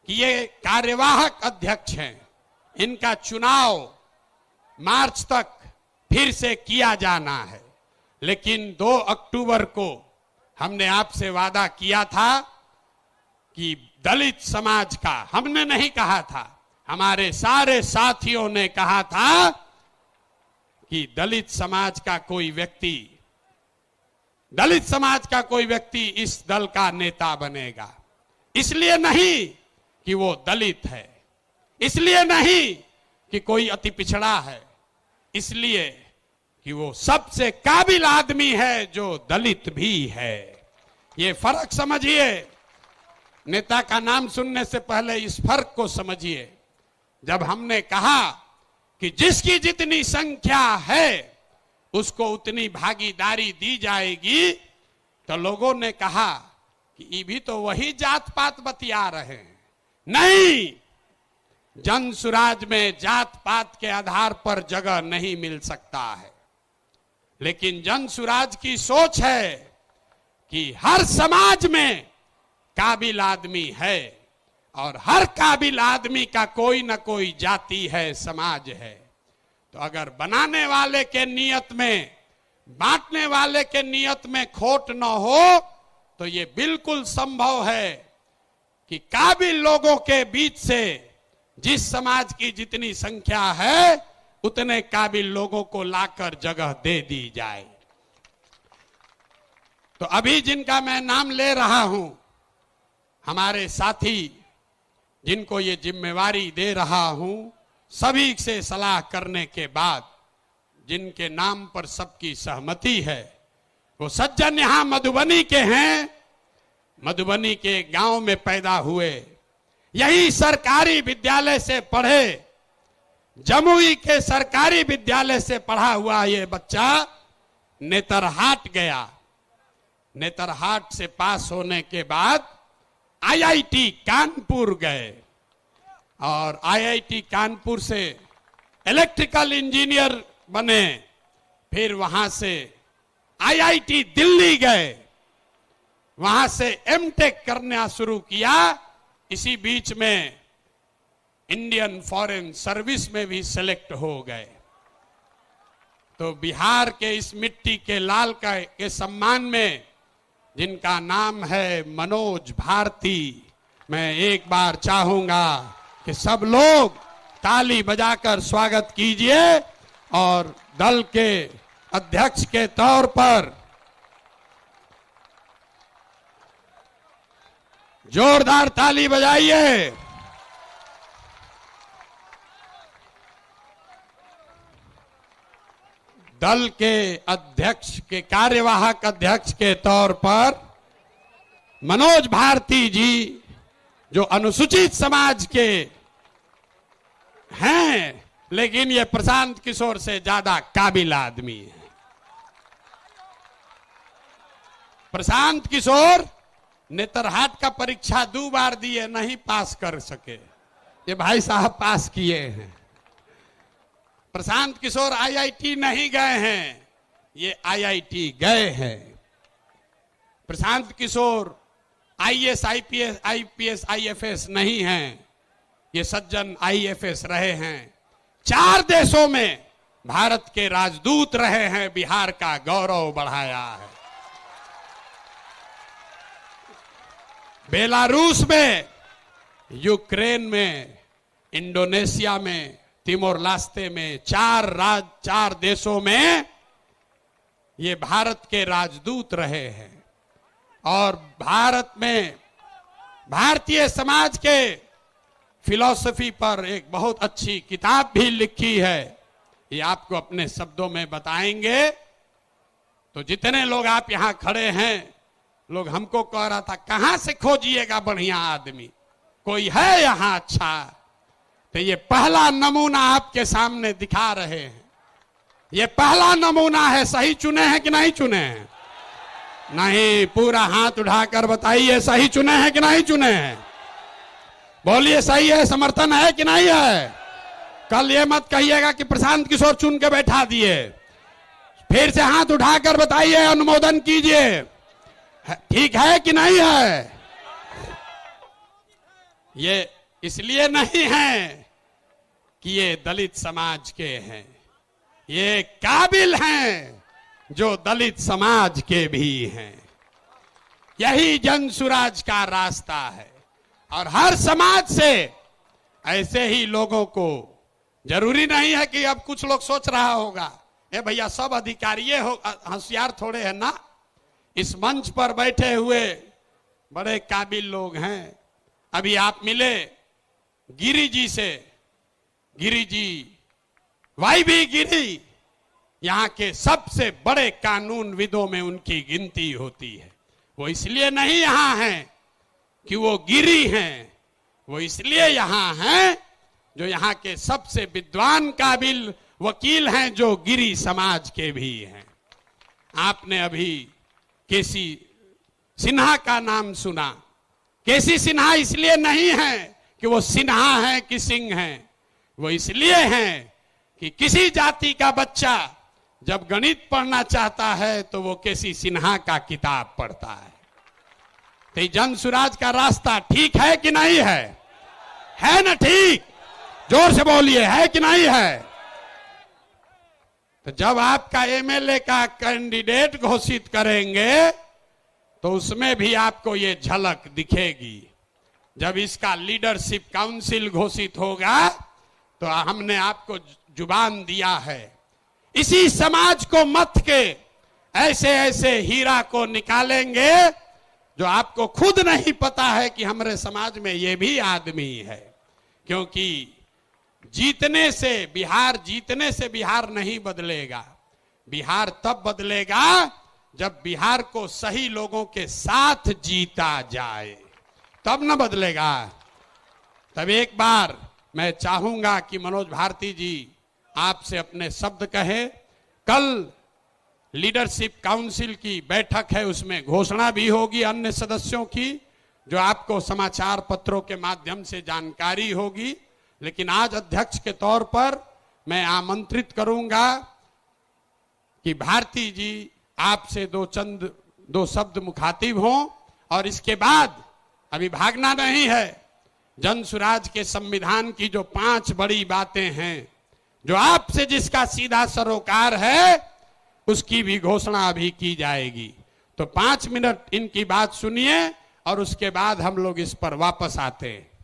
B: कि ये कार्यवाहक अध्यक्ष हैं। इनका चुनाव मार्च तक फिर से किया जाना है, लेकिन 2 अक्टूबर को हमने आपसे वादा किया था कि दलित समाज का, हमने नहीं कहा था, हमारे सारे साथियों ने कहा था कि दलित समाज का कोई व्यक्ति इस दल का नेता बनेगा। इसलिए नहीं कि वो दलित है, इसलिए नहीं कि कोई अति पिछड़ा है, इसलिए कि वो सबसे काबिल आदमी है जो दलित भी है। ये फर्क समझिए। नेता का नाम सुनने से पहले इस फर्क को समझिए। जब हमने कहा कि जिसकी जितनी संख्या है उसको उतनी भागीदारी दी जाएगी, तो लोगों ने कहा कि ये भी तो वही जात पात बतिया रहे हैं। नहीं, जन सुराज में जात पात के आधार पर जगह नहीं मिल सकता है, लेकिन जन सुराज की सोच है कि हर समाज में काबिल आदमी है और हर काबिल आदमी का कोई ना कोई जाति है, समाज है। तो अगर बनाने वाले के नियत में, बांटने वाले के नियत में खोट न हो तो ये बिल्कुल संभव है कि काबिल लोगों के बीच से जिस समाज की जितनी संख्या है उतने काबिल लोगों को लाकर जगह दे दी जाए। तो अभी जिनका मैं नाम ले रहा हूं, हमारे साथी जिनको ये जिम्मेवारी दे रहा हूं, सभी से सलाह करने के बाद जिनके नाम पर सबकी सहमति है, वो सज्जन यहां मधुबनी के हैं, मधुबनी के गांव में पैदा हुए, यही सरकारी विद्यालय से पढ़े, जमुई के सरकारी विद्यालय से पढ़ा हुआ ये बच्चा नेतरहाट गया। नेतरहाट से पास होने के बाद आईआईटी कानपुर गए और आईआईटी कानपुर से इलेक्ट्रिकल इंजीनियर बने। फिर वहां से आईआईटी दिल्ली गए, वहां से एमटेक करना शुरू किया। इसी बीच में इंडियन फॉरेन सर्विस में भी सेलेक्ट हो गए। तो बिहार के इस मिट्टी के लाल के सम्मान में जिनका नाम है मनोज भारती, मैं एक बार चाहूंगा कि सब लोग ताली बजाकर स्वागत कीजिए और दल के अध्यक्ष के तौर पर जोरदार ताली बजाइए। दल के अध्यक्ष के, कार्यवाहक अध्यक्ष के तौर पर मनोज भारती जी, जो अनुसूचित समाज के हैं, लेकिन ये प्रशांत किशोर से ज्यादा काबिल आदमी है। प्रशांत किशोर नेतरहाट का परीक्षा 2 बार दिए, नहीं पास कर सके, ये भाई साहब पास किए हैं। प्रशांत किशोर आईआईटी नहीं गए हैं, ये आईआईटी गए हैं। Prashant Kishor IAS, IPS, IFS नहीं हैं, ये सज्जन आईएफएस रहे हैं। 4 देशों में भारत के राजदूत रहे हैं, बिहार का गौरव बढ़ाया है। बेलारूस में, यूक्रेन में, इंडोनेशिया में, तिमोर लास्ते में, 4 देशों में ये भारत के राजदूत रहे हैं। और भारत में भारतीय समाज के फिलॉसफी पर एक बहुत अच्छी किताब भी लिखी है, ये आपको अपने शब्दों में बताएंगे। तो जितने लोग आप यहां खड़े हैं, लोग हमको कह रहा था कहां से खोजिएगा बढ़िया आदमी, कोई है यहां अच्छा? तो ये पहला नमूना आपके सामने दिखा रहे हैं। ये पहला नमूना है। सही चुने हैं कि नहीं चुने हैं? नहीं, पूरा हाथ उठाकर बताइए सही चुने हैं कि नहीं चुने हैं? बोलिए सही है, समर्थन है कि नहीं है? कल ये मत कहिएगा कि प्रशांत किशोर चुन के बैठा दिए। फिर से हाथ उठाकर बताइए, अनुमोदन कीजिए, ठीक है कि नहीं है? ये इसलिए नहीं है कि ये दलित समाज के हैं, ये काबिल हैं जो दलित समाज के भी हैं। यही जन सुराज का रास्ता है। और हर समाज से ऐसे ही लोगों को, जरूरी नहीं है कि अब कुछ लोग सोच रहा होगा ए भैया सब अधिकारी हो, होशियार थोड़े हैं ना। इस मंच पर बैठे हुए बड़े काबिल लोग हैं। अभी आप मिले गिरी जी से, गिरी जी, वाई भी गिरी, यहां के सबसे बड़े कानूनविदों में उनकी गिनती होती है। वो इसलिए नहीं यहां हैं कि वो गिरी हैं, वो इसलिए यहां हैं जो यहां के सबसे विद्वान काबिल वकील हैं, जो गिरी समाज के भी हैं। आपने अभी केसी सिन्हा का नाम सुना। केसी सिन्हा इसलिए नहीं है कि वो सिन्हा हैं कि सिंह हैं, वो इसलिए हैं कि किसी जाति का बच्चा जब गणित पढ़ना चाहता है तो वो केसी सिन्हा का किताब पढ़ता है। तो जन सुराज का रास्ता ठीक है कि नहीं है? है ना ठीक? जोर से बोलिए, है कि नहीं है? तो जब आपका एमएलए का कैंडिडेट घोषित करेंगे तो उसमें भी आपको ये झलक दिखेगी। जब इसका लीडरशिप काउंसिल घोषित होगा तो हमने आपको जुबान दिया है, इसी समाज को मत के ऐसे ऐसे हीरा को निकालेंगे जो आपको खुद नहीं पता है कि हमारे समाज में ये भी आदमी है। क्योंकि जीतने से बिहार नहीं बदलेगा। बिहार तब बदलेगा जब बिहार को सही लोगों के साथ जीता जाए, तब न बदलेगा। तब एक बार मैं चाहूंगा कि मनोज भारती जी आपसे अपने शब्द कहें। कल लीडरशिप काउंसिल की बैठक है, उसमें घोषणा भी होगी अन्य सदस्यों की, जो आपको समाचार पत्रों के माध्यम से जानकारी होगी। लेकिन आज अध्यक्ष के तौर पर मैं आमंत्रित करूंगा कि भारती जी आपसे दो शब्द मुखातिब हों, और इसके बाद अभी भागना नहीं है। जन सुराज के संविधान की जो 5 बड़ी बातें हैं, जो आपसे जिसका सीधा सरोकार है, उसकी भी घोषणा अभी की जाएगी। तो 5 मिनट इनकी बात सुनिए और उसके बाद हम लोग इस पर वापस आते हैं।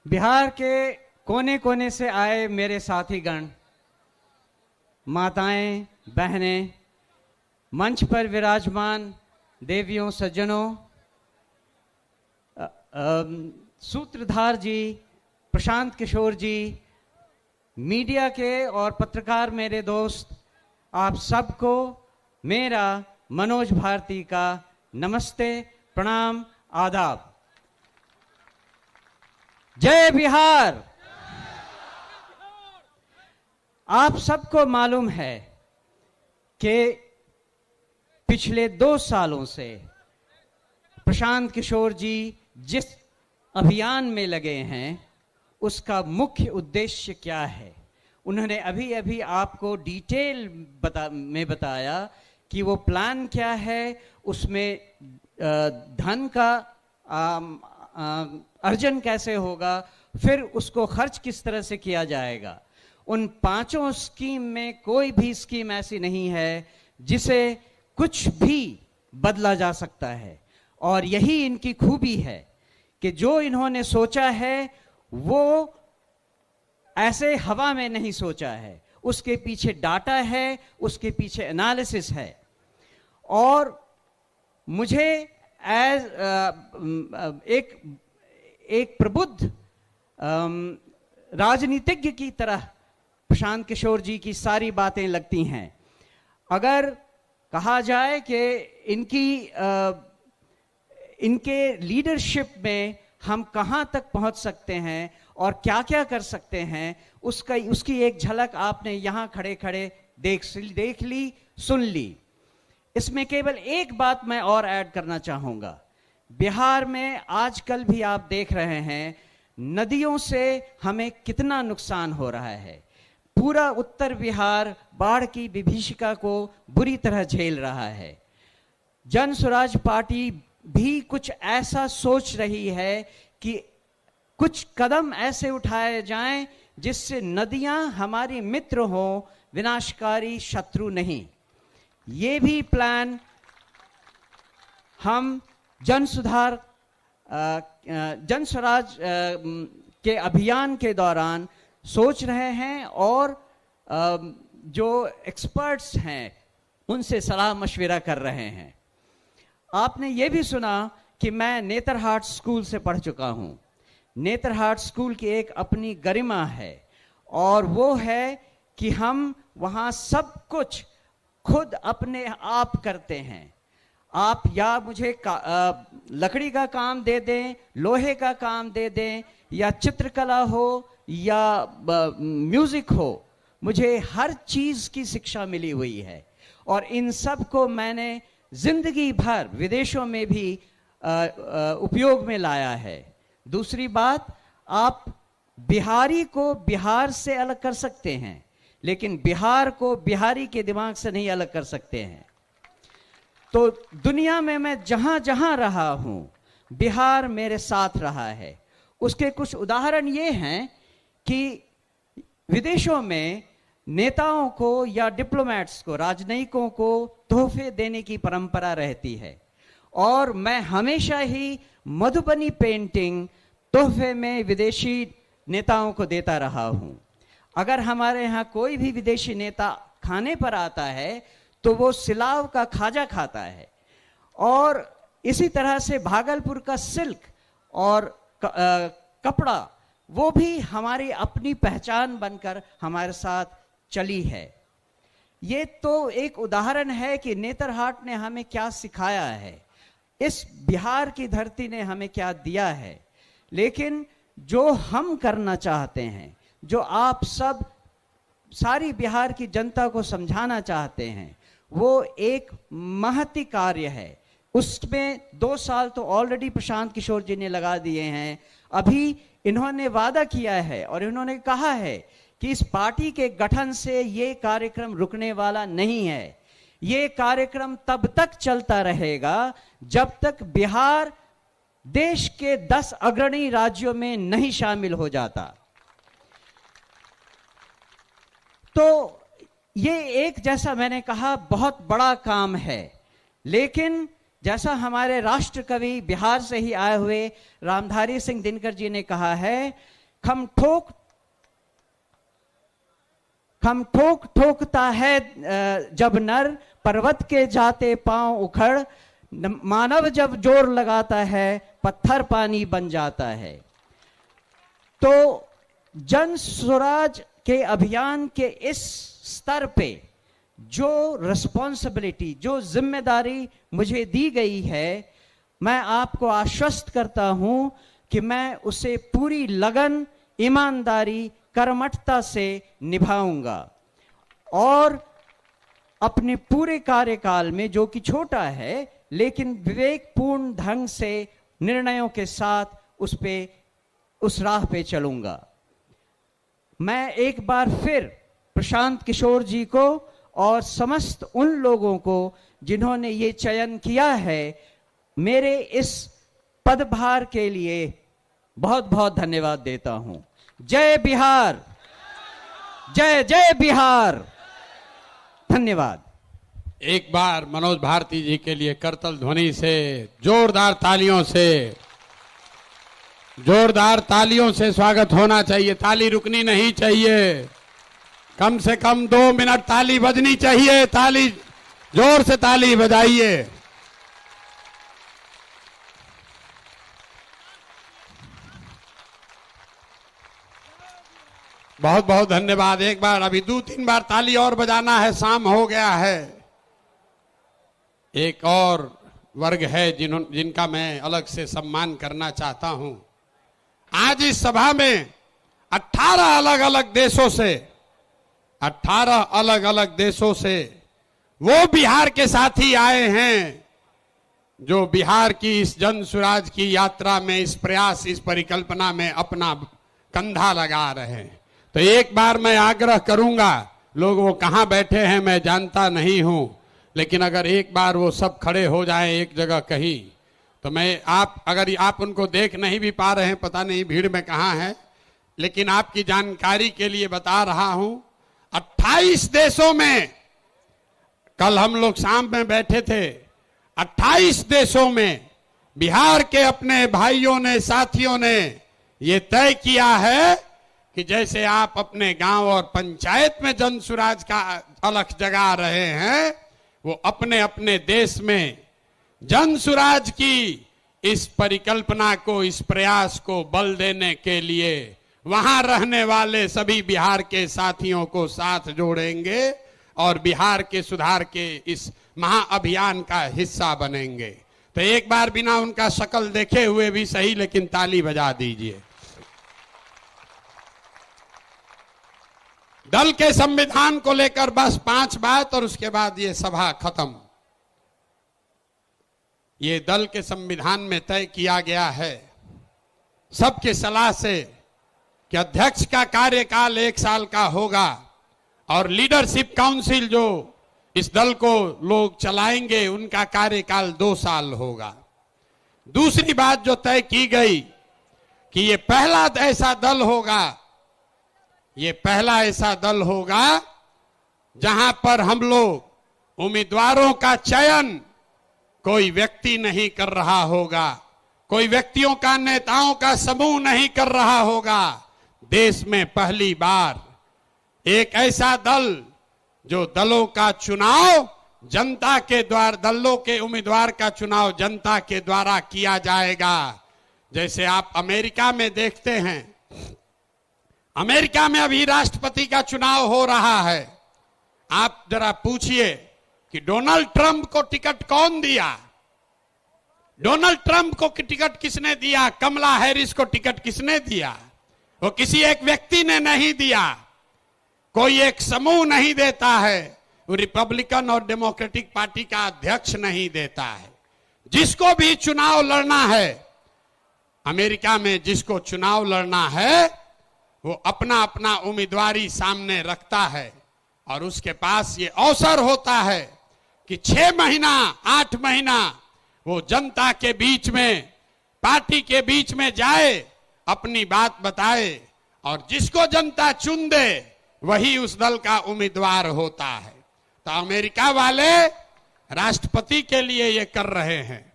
C: बिहार के कोने कोने से आए मेरे साथीगण, माताएं, बहनें, मंच पर विराजमान देवियों, सज्जनों, सूत्रधार जी, प्रशांत किशोर जी, मीडिया के और पत्रकार मेरे दोस्त, आप सबको मेरा मनोज भारती का नमस्ते, प्रणाम, आदाब। जय बिहार। आप सबको मालूम है कि पिछले 2 सालों से प्रशांत किशोर जी जिस अभियान में लगे हैं, उसका मुख्य उद्देश्य क्या है। उन्होंने अभी अभी आपको डिटेल में बताया कि वो प्लान क्या है, उसमें धन का अर्जन कैसे होगा, फिर उसको खर्च किस तरह से किया जाएगा। उन 5 स्कीम में कोई भी स्कीम ऐसी नहीं है जिसे कुछ भी बदला जा सकता है। और यही इनकी खूबी है कि जो इन्होंने सोचा है वो ऐसे हवा में नहीं सोचा है, उसके पीछे डाटा है, उसके पीछे एनालिसिस है। और मुझे एक प्रबुद्ध राजनीतिज्ञ की तरह प्रशांत किशोर जी की सारी बातें लगती हैं। अगर कहा जाए कि इनके लीडरशिप में हम कहां तक पहुंच सकते हैं और क्या क्या कर सकते हैं, उसकी एक झलक आपने यहां खड़े खड़े देख ली, सुन ली। इसमें केवल एक बात मैं और ऐड करना चाहूंगा। बिहार में आजकल भी आप देख रहे हैं नदियों से हमें कितना नुकसान हो रहा है। पूरा उत्तर बिहार बाढ़ की विभीषिका को बुरी तरह झेल रहा है। जन स्वराज पार्टी भी कुछ ऐसा सोच रही है कि कुछ कदम ऐसे उठाए जाएं जिससे नदियां हमारी मित्र हों, विनाशकारी शत्रु नहीं। ये भी प्लान हम जन स्वराज के अभियान के दौरान सोच रहे हैं और जो एक्सपर्ट्स हैं उनसे सलाह मशविरा कर रहे हैं। आपने ये भी सुना कि मैं नेतरहाट स्कूल से पढ़ चुका हूं। नेतरहाट स्कूल की एक अपनी गरिमा है और वो है कि हम वहां सब कुछ खुद अपने आप करते हैं। आप या मुझे लकड़ी का काम दे दें, लोहे का काम दे दें, या चित्रकला हो या म्यूजिक हो, मुझे हर चीज की शिक्षा मिली हुई है और इन सब को मैंने जिंदगी भर विदेशों में भी उपयोग में लाया है। दूसरी बात, आप बिहारी को बिहार से अलग कर सकते हैं, लेकिन बिहार को बिहारी के दिमाग से नहीं अलग कर सकते हैं। तो दुनिया में मैं जहां जहां रहा हूं, बिहार मेरे साथ रहा है। उसके कुछ उदाहरण ये हैं कि विदेशों में नेताओं को या डिप्लोमेट्स को, राजनयिकों को तोहफे देने की परंपरा रहती है और मैं हमेशा ही मधुबनी पेंटिंग तोहफे में विदेशी नेताओं को देता रहा हूं। अगर हमारे यहाँ कोई भी विदेशी नेता खाने पर आता है तो वो सिलाव का खाजा खाता है। और इसी तरह से भागलपुर का सिल्क और कपड़ा, वो भी हमारी अपनी पहचान बनकर हमारे साथ चली है। ये तो एक उदाहरण है कि नेतरहाट ने हमें क्या सिखाया है, इस बिहार की धरती ने हमें क्या दिया है। लेकिन जो हम करना चाहते हैं, जो आप सब सारी बिहार की जनता को समझाना चाहते हैं, वो एक महती कार्य है। उसमें 2 साल तो ऑलरेडी प्रशांत किशोर जी ने लगा दिए हैं। अभी इन्होंने वादा किया है और इन्होंने कहा है कि इस पार्टी के गठन से ये कार्यक्रम रुकने वाला नहीं है। ये कार्यक्रम तब तक चलता रहेगा जब तक बिहार देश के 10 अग्रणी राज्यों में नहीं शामिल हो जाता। तो ये एक, जैसा मैंने कहा, बहुत बड़ा काम है। लेकिन जैसा हमारे राष्ट्र कवि बिहार से ही आए हुए रामधारी सिंह दिनकर जी ने कहा है, खम ठोक ठोकता है जब नर, पर्वत के जाते पांव उखड़, मानव जब जोर लगाता है पत्थर पानी बन जाता है। तो जन स्वराज के अभियान के इस स्तर पे जो रिस्पॉन्सिबिलिटी, जो जिम्मेदारी मुझे दी गई है, मैं आपको आश्वस्त करता हूं कि मैं उसे पूरी लगन, ईमानदारी, कर्मठता से निभाऊंगा और अपने पूरे कार्यकाल में, जो कि छोटा है लेकिन विवेकपूर्ण ढंग से निर्णयों के साथ उस राह पे चलूंगा। मैं एक बार फिर प्रशांत किशोर जी को और समस्त उन लोगों को जिन्होंने ये चयन किया है, मेरे इस पदभार के लिए बहुत बहुत धन्यवाद देता हूं। जय बिहार, जय जय बिहार। धन्यवाद।
B: एक बार मनोज भारती जी के लिए करतल ध्वनि से, जोरदार तालियों से स्वागत होना चाहिए। ताली रुकनी नहीं चाहिए, कम से कम 2 मिनट ताली बजनी चाहिए। ताली, जोर से ताली बजाइए। बहुत बहुत धन्यवाद। एक बार, अभी 2-3 बार ताली और बजाना है, शाम हो गया है। एक और वर्ग है जिनका मैं अलग से सम्मान करना चाहता हूं। आज इस सभा में 18 अलग अलग देशों से वो बिहार के साथी आए हैं जो बिहार की इस जन सुराज की यात्रा में, इस प्रयास, इस परिकल्पना में अपना कंधा लगा रहे हैं। तो एक बार मैं आग्रह करूंगा, लोग वो कहां बैठे हैं मैं जानता नहीं हूं, लेकिन अगर एक बार वो सब खड़े हो जाएं एक जगह कहीं, तो मैं अगर आप उनको देख नहीं भी पा रहे हैं, पता नहीं भीड़ में कहां है, लेकिन आपकी जानकारी के लिए बता रहा हूं, 28 देशों में, कल हम लोग शाम में बैठे थे, 28 देशों में बिहार के अपने भाइयों ने, साथियों ने ये तय किया है कि जैसे आप अपने गांव और पंचायत में जन सुराज का अलख जगा रहे हैं, वो अपने अपने देश में जन सुराज की इस परिकल्पना को, इस प्रयास को बल देने के लिए वहां रहने वाले सभी बिहार के साथियों को साथ जोड़ेंगे और बिहार के सुधार के इस महाअभियान का हिस्सा बनेंगे। तो एक बार बिना उनका शक्ल देखे हुए भी सही, लेकिन ताली बजा दीजिए। दल के संविधान को लेकर बस 5 बात और उसके बाद ये सभा खत्म। ये दल के संविधान में तय किया गया है सबके सलाह से कि अध्यक्ष का कार्यकाल 1 साल का होगा और लीडरशिप काउंसिल जो इस दल को लोग चलाएंगे उनका कार्यकाल 2 साल होगा। दूसरी बात जो तय की गई कि ये पहला ऐसा दल होगा जहां पर हम लोग उम्मीदवारों का चयन कोई व्यक्ति नहीं कर रहा होगा, कोई व्यक्तियों का, नेताओं का समूह नहीं कर रहा होगा। देश में पहली बार एक ऐसा दल जो दलों का चुनाव जनता के द्वारा, दलों के उम्मीदवार का चुनाव जनता के द्वारा किया जाएगा। जैसे आप अमेरिका में देखते हैं, अमेरिका में अभी राष्ट्रपति का चुनाव हो रहा है। आप जरा पूछिए कि डोनाल्ड ट्रंप को टिकट कौन दिया? डोनाल्ड ट्रंप को टिकट किसने दिया? कमला हैरिस को टिकट किसने दिया? वो किसी एक व्यक्ति ने नहीं दिया, कोई एक समूह नहीं देता है, वो रिपब्लिकन और डेमोक्रेटिक पार्टी का अध्यक्ष नहीं देता है। जिसको भी चुनाव लड़ना है अमेरिका में, जिसको चुनाव लड़ना है वो अपना अपना उम्मीदवारी सामने रखता है और उसके पास ये अवसर होता है कि 6 महीना 8 महीना वो जनता के बीच में, पार्टी के बीच में जाए, अपनी बात बताए और जिसको जनता चुन दे वही उस दल का उम्मीदवार होता है। तो अमेरिका वाले राष्ट्रपति के लिए ये कर रहे हैं।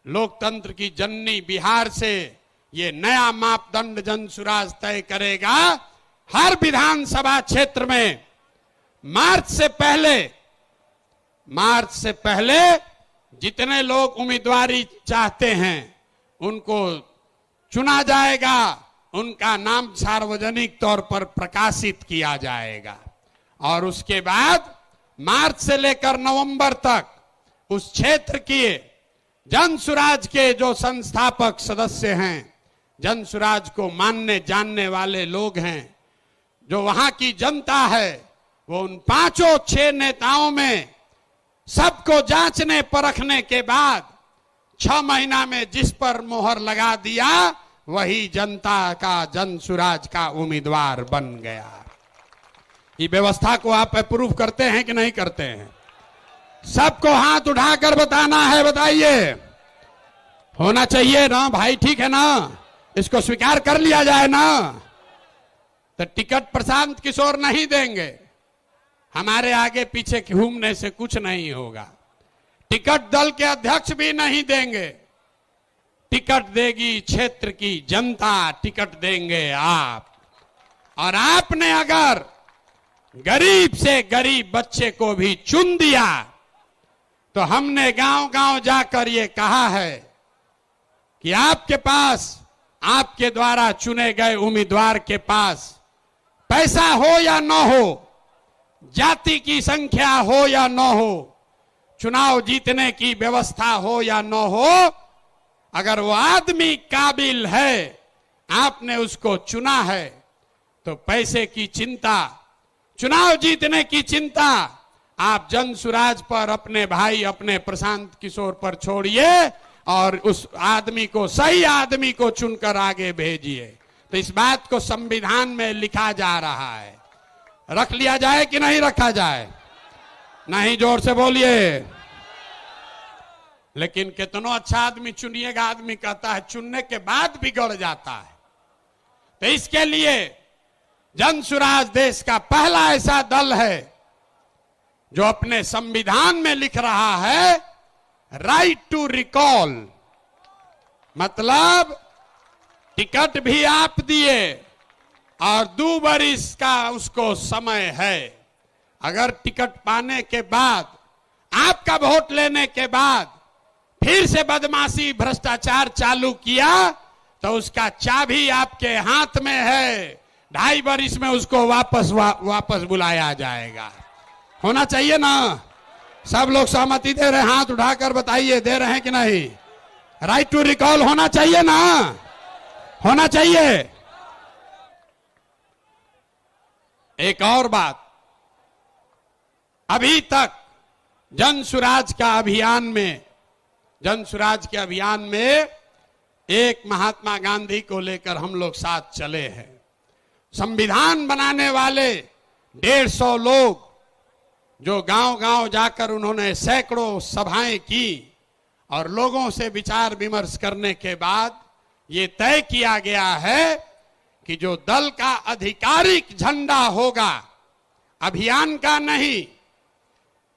B: लोकतंत्र की जननी बिहार से ये नया मापदंड जन सुराज तय करेगा। हर विधानसभा क्षेत्र में मार्च से पहले जितने लोग उम्मीदवारी चाहते हैं उनको चुना जाएगा, उनका नाम सार्वजनिक तौर पर प्रकाशित किया जाएगा और उसके बाद मार्च से लेकर नवंबर तक उस क्षेत्र के जन सुराज के जो संस्थापक सदस्य हैं, जन सुराज को मानने जानने वाले लोग हैं, जो वहां की जनता है, वो उन 5-6 नेताओं में सबको जांचने परखने के बाद 6 महीना में जिस पर मोहर लगा दिया वही जनता का जन सुराज का उम्मीदवार बन गया। ये व्यवस्था को आप अप्रूव करते हैं कि नहीं करते हैं? सबको हाथ उठाकर बताना है, बताइए। होना चाहिए ना भाई, ठीक है ना? इसको स्वीकार कर लिया जाए ना? तो टिकट प्रशांत किशोर नहीं देंगे, हमारे आगे पीछे घूमने से कुछ नहीं होगा। टिकट दल के अध्यक्ष भी नहीं देंगे, टिकट देगी क्षेत्र की जनता, टिकट देंगे आप। और आपने अगर गरीब से गरीब बच्चे को भी चुन दिया तो हमने गांव-गांव जाकर ये कहा है कि आपके पास, आपके द्वारा चुने गए उम्मीदवार के पास पैसा हो या न हो, जाति की संख्या हो या न हो, चुनाव जीतने की व्यवस्था हो या न हो, अगर वो आदमी काबिल है, आपने उसको चुना है, तो पैसे की चिंता, चुनाव जीतने की चिंता आप जनसुराज पर, अपने भाई, अपने प्रशांत किशोर पर छोड़िए और उस आदमी को, सही आदमी को चुनकर आगे भेजिए। तो इस बात को संविधान में लिखा जा रहा है, रख लिया जाए कि नहीं रखा जाए? नहीं, जोर से बोलिए। लेकिन कितना अच्छा आदमी चुनिएगा, आदमी कहता है चुनने के बाद बिगड़ जाता है। तो इसके लिए जनसुराज देश का पहला ऐसा दल है जो अपने संविधान में लिख रहा है राइट टू रिकॉल, मतलब टिकट भी आप दिए और 2 बरिस का उसको समय है। अगर टिकट पाने के बाद, आपका वोट लेने के बाद फिर से बदमाशी, भ्रष्टाचार चालू किया, तो उसका चाबी आपके हाथ में है। 2.5 बरिस में उसको वापस बुलाया जाएगा। होना चाहिए ना? सब लोग सहमति दे रहे हैं? हाथ उठाकर बताइए, दे रहे हैं कि नहीं? राइट टू रिकॉल होना चाहिए ना? होना चाहिए। एक और बात, अभी तक जनसुराज के अभियान में एक महात्मा गांधी को लेकर हम लोग साथ चले हैं। संविधान बनाने वाले 150 लोग जो गांव-गांव जाकर उन्होंने सैकड़ों सभाएं की और लोगों से विचार विमर्श करने के बाद ये तय किया गया है कि जो दल का आधिकारिक झंडा होगा, अभियान का नहीं,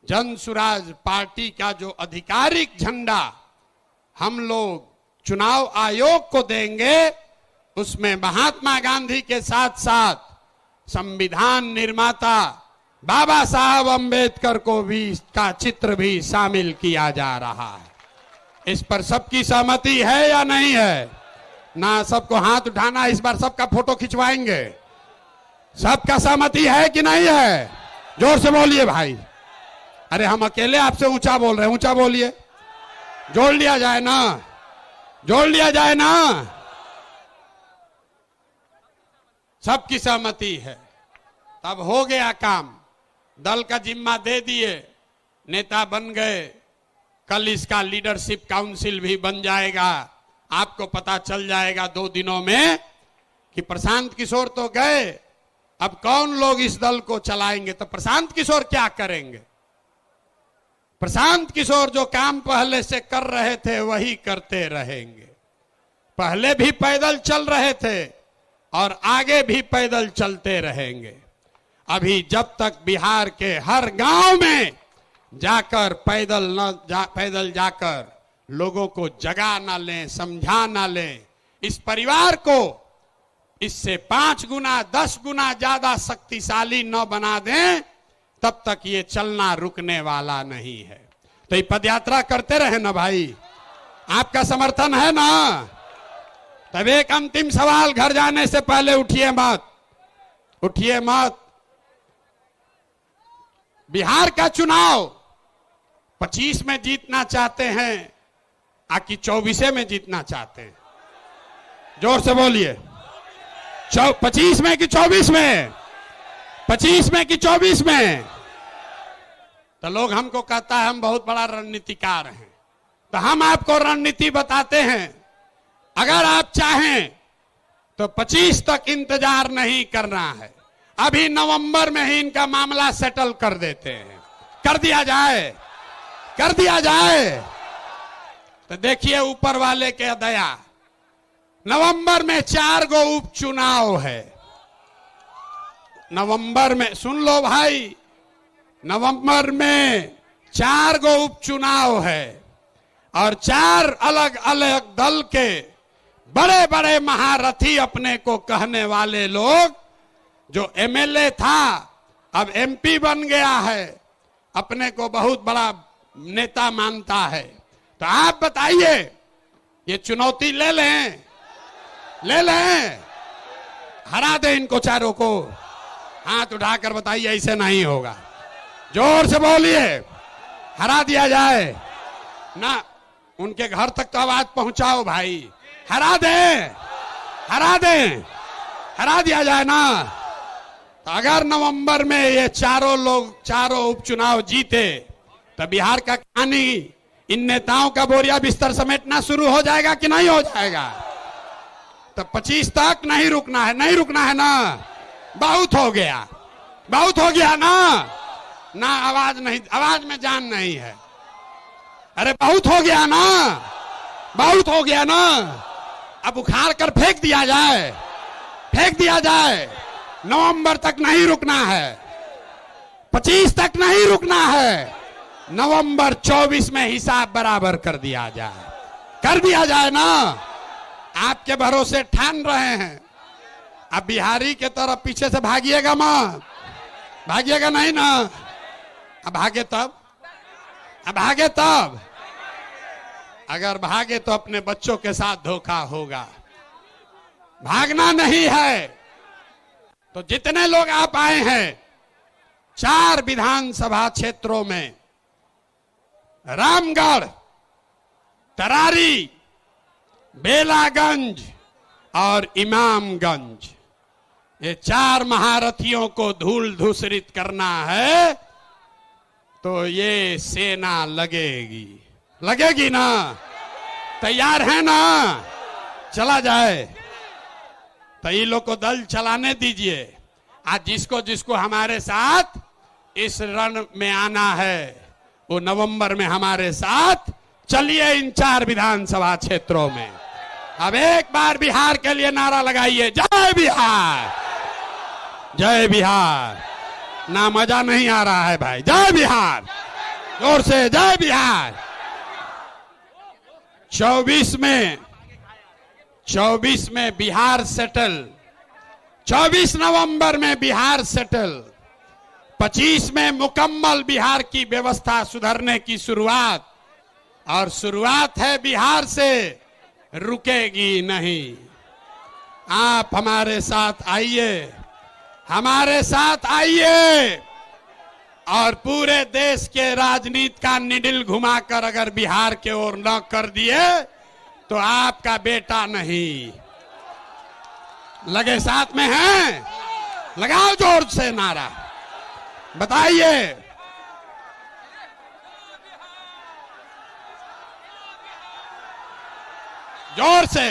B: जनसुराज पार्टी का जो आधिकारिक झंडा हम लोग चुनाव आयोग को देंगे, उसमें महात्मा गांधी के साथ साथ संविधान निर्माता बाबा साहब अंबेडकर को भी का चित्र भी शामिल किया जा रहा है। इस पर सबकी सहमति है या नहीं है? ना सबको हाथ उठाना, इस बार सबका फोटो खिंचवाएंगे। सबका सहमति है कि नहीं है? जोर से बोलिए भाई। अरे हम अकेले आपसे ऊंचा बोल रहे हैं, ऊंचा बोलिए। जोड़ लिया जाए ना, जोड़ लिया जाए ना। सबकी सहमति है, तब हो गया काम। दल का जिम्मा दे दिए, नेता बन गए, कल इसका लीडरशिप काउंसिल भी बन जाएगा। आपको पता चल जाएगा 2 दिनों में कि प्रशांत किशोर तो गए, अब कौन लोग इस दल को चलाएंगे। तो प्रशांत किशोर क्या करेंगे? प्रशांत किशोर जो काम पहले से कर रहे थे वही करते रहेंगे। पहले भी पैदल चल रहे थे और आगे भी पैदल चलते रहेंगे। अभी जब तक बिहार के हर गांव में जाकर पैदल जाकर लोगों को जगा ना लें, समझा ना लें, इस परिवार को इससे 5 गुना 10 गुना ज्यादा शक्तिशाली न बना दें, तब तक ये चलना रुकने वाला नहीं है। तो ये पदयात्रा करते रहे ना भाई, आपका समर्थन है ना? तब एक अंतिम सवाल, घर जाने से पहले उठिए मत, उठिए मत। बिहार का चुनाव 25 में जीतना चाहते हैं कि 24 में जीतना चाहते हैं? जोर से बोलिए। 25 में कि 24 में? 25 में कि 24 में? तो लोग हमको कहता है हम बहुत बड़ा रणनीतिकार हैं, तो हम आपको रणनीति बताते हैं। अगर आप चाहें तो 25 तक इंतजार नहीं करना है, अभी नवंबर में ही इनका मामला सेटल कर देते हैं। कर दिया जाए, कर दिया जाए। तो देखिए ऊपर वाले के दया, नवंबर में 4 गो उपचुनाव है। नवंबर में, सुन लो भाई, नवंबर में 4 गो उपचुनाव है और 4 अलग अलग दल के बड़े बड़े महारथी, अपने को कहने वाले लोग, जो एमएलए था अब एमपी बन गया है, अपने को बहुत बड़ा नेता मानता है। तो आप बताइए, ये चुनौती ले लें, ले लें, हरा दे इनको चारों को। हाथ उठाकर बताइए, ऐसे नहीं होगा। जोर से बोलिए। हरा दिया जाए ना। उनके घर तक तो आवाज पहुंचाओ भाई, हरा दे, हरा दे, हरा दिया जाए ना। तो अगर नवंबर में ये चारों उपचुनाव जीते तो बिहार का कहानी, इन नेताओं का बोरिया बिस्तर समेटना शुरू हो जाएगा कि नहीं हो जाएगा। तो 25 तक नहीं रुकना है, नहीं रुकना है ना। बहुत हो गया, बहुत हो गया ना। ना आवाज नहीं, आवाज में जान नहीं है। अरे बहुत हो गया ना, बहुत हो गया ना। अब उखाड़ कर फेंक दिया जाए, फेंक दिया जाए। नवंबर तक नहीं रुकना है, 25 तक नहीं रुकना है। नवंबर 24 में हिसाब बराबर कर दिया जाए, कर दिया जाए ना। आपके भरोसे ठान रहे हैं। अब बिहारी के तरफ पीछे से भागिएगा मत, भागिएगा नहीं ना। अब भागे तब, अब भागे तब। अगर भागे तो अपने बच्चों के साथ धोखा होगा। भागना नहीं है। तो जितने लोग आप आए हैं 4 विधानसभा क्षेत्रों में, रामगढ़, तरारी, बेलागंज और इमामगंज, ये 4 महारथियों को धूल धूसरित करना है। तो ये सेना लगेगी, लगेगी ना। तैयार है ना। चला जाए तो ये लोग को दल चलाने दीजिए। आज जिसको जिसको हमारे साथ इस रण में आना है वो नवंबर में हमारे साथ चलिए इन 4 विधानसभा क्षेत्रों में। अब एक बार बिहार के लिए नारा लगाइए, जय बिहार, जय बिहार। ना मजा नहीं आ रहा है भाई, जय बिहार, जोर से जय बिहार। 24 में बिहार सेटल, 24 नवंबर में बिहार सेटल। 25 में मुकम्मल बिहार की व्यवस्था सुधरने की शुरुआत, और शुरुआत है बिहार से, रुकेगी नहीं। आप हमारे साथ आइए, हमारे साथ आइए, और पूरे देश के राजनीति का निडिल घुमाकर अगर बिहार के ओर न कर दिए तो आपका बेटा नहीं। लगे साथ में हैं? लगाओ जोर से नारा, बताइए। जोर से।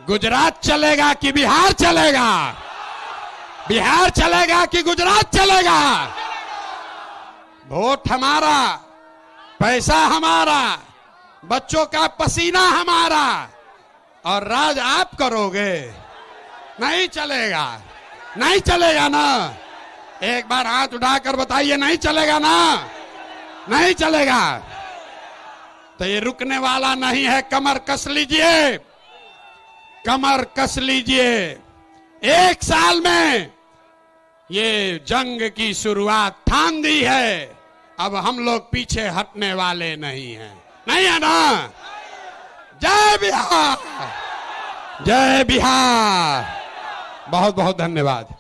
B: गुजरात चलेगा कि बिहार चलेगा? बिहार चलेगा कि गुजरात चलेगा? वोट हमारा, पैसा हमारा, बच्चों का पसीना हमारा, और राज आप करोगे। नहीं चलेगा, नहीं चलेगा ना। एक बार हाथ उठाकर बताइए, नहीं चलेगा ना, नहीं चलेगा। तो ये रुकने वाला नहीं है। कमर कस लीजिए, कमर कस लीजिए। 1 साल में ये जंग की शुरुआत ठान दी है। अब हम लोग पीछे हटने वाले नहीं हैं, नहीं है ना। जय बिहार, जय बिहार। बहुत बहुत धन्यवाद।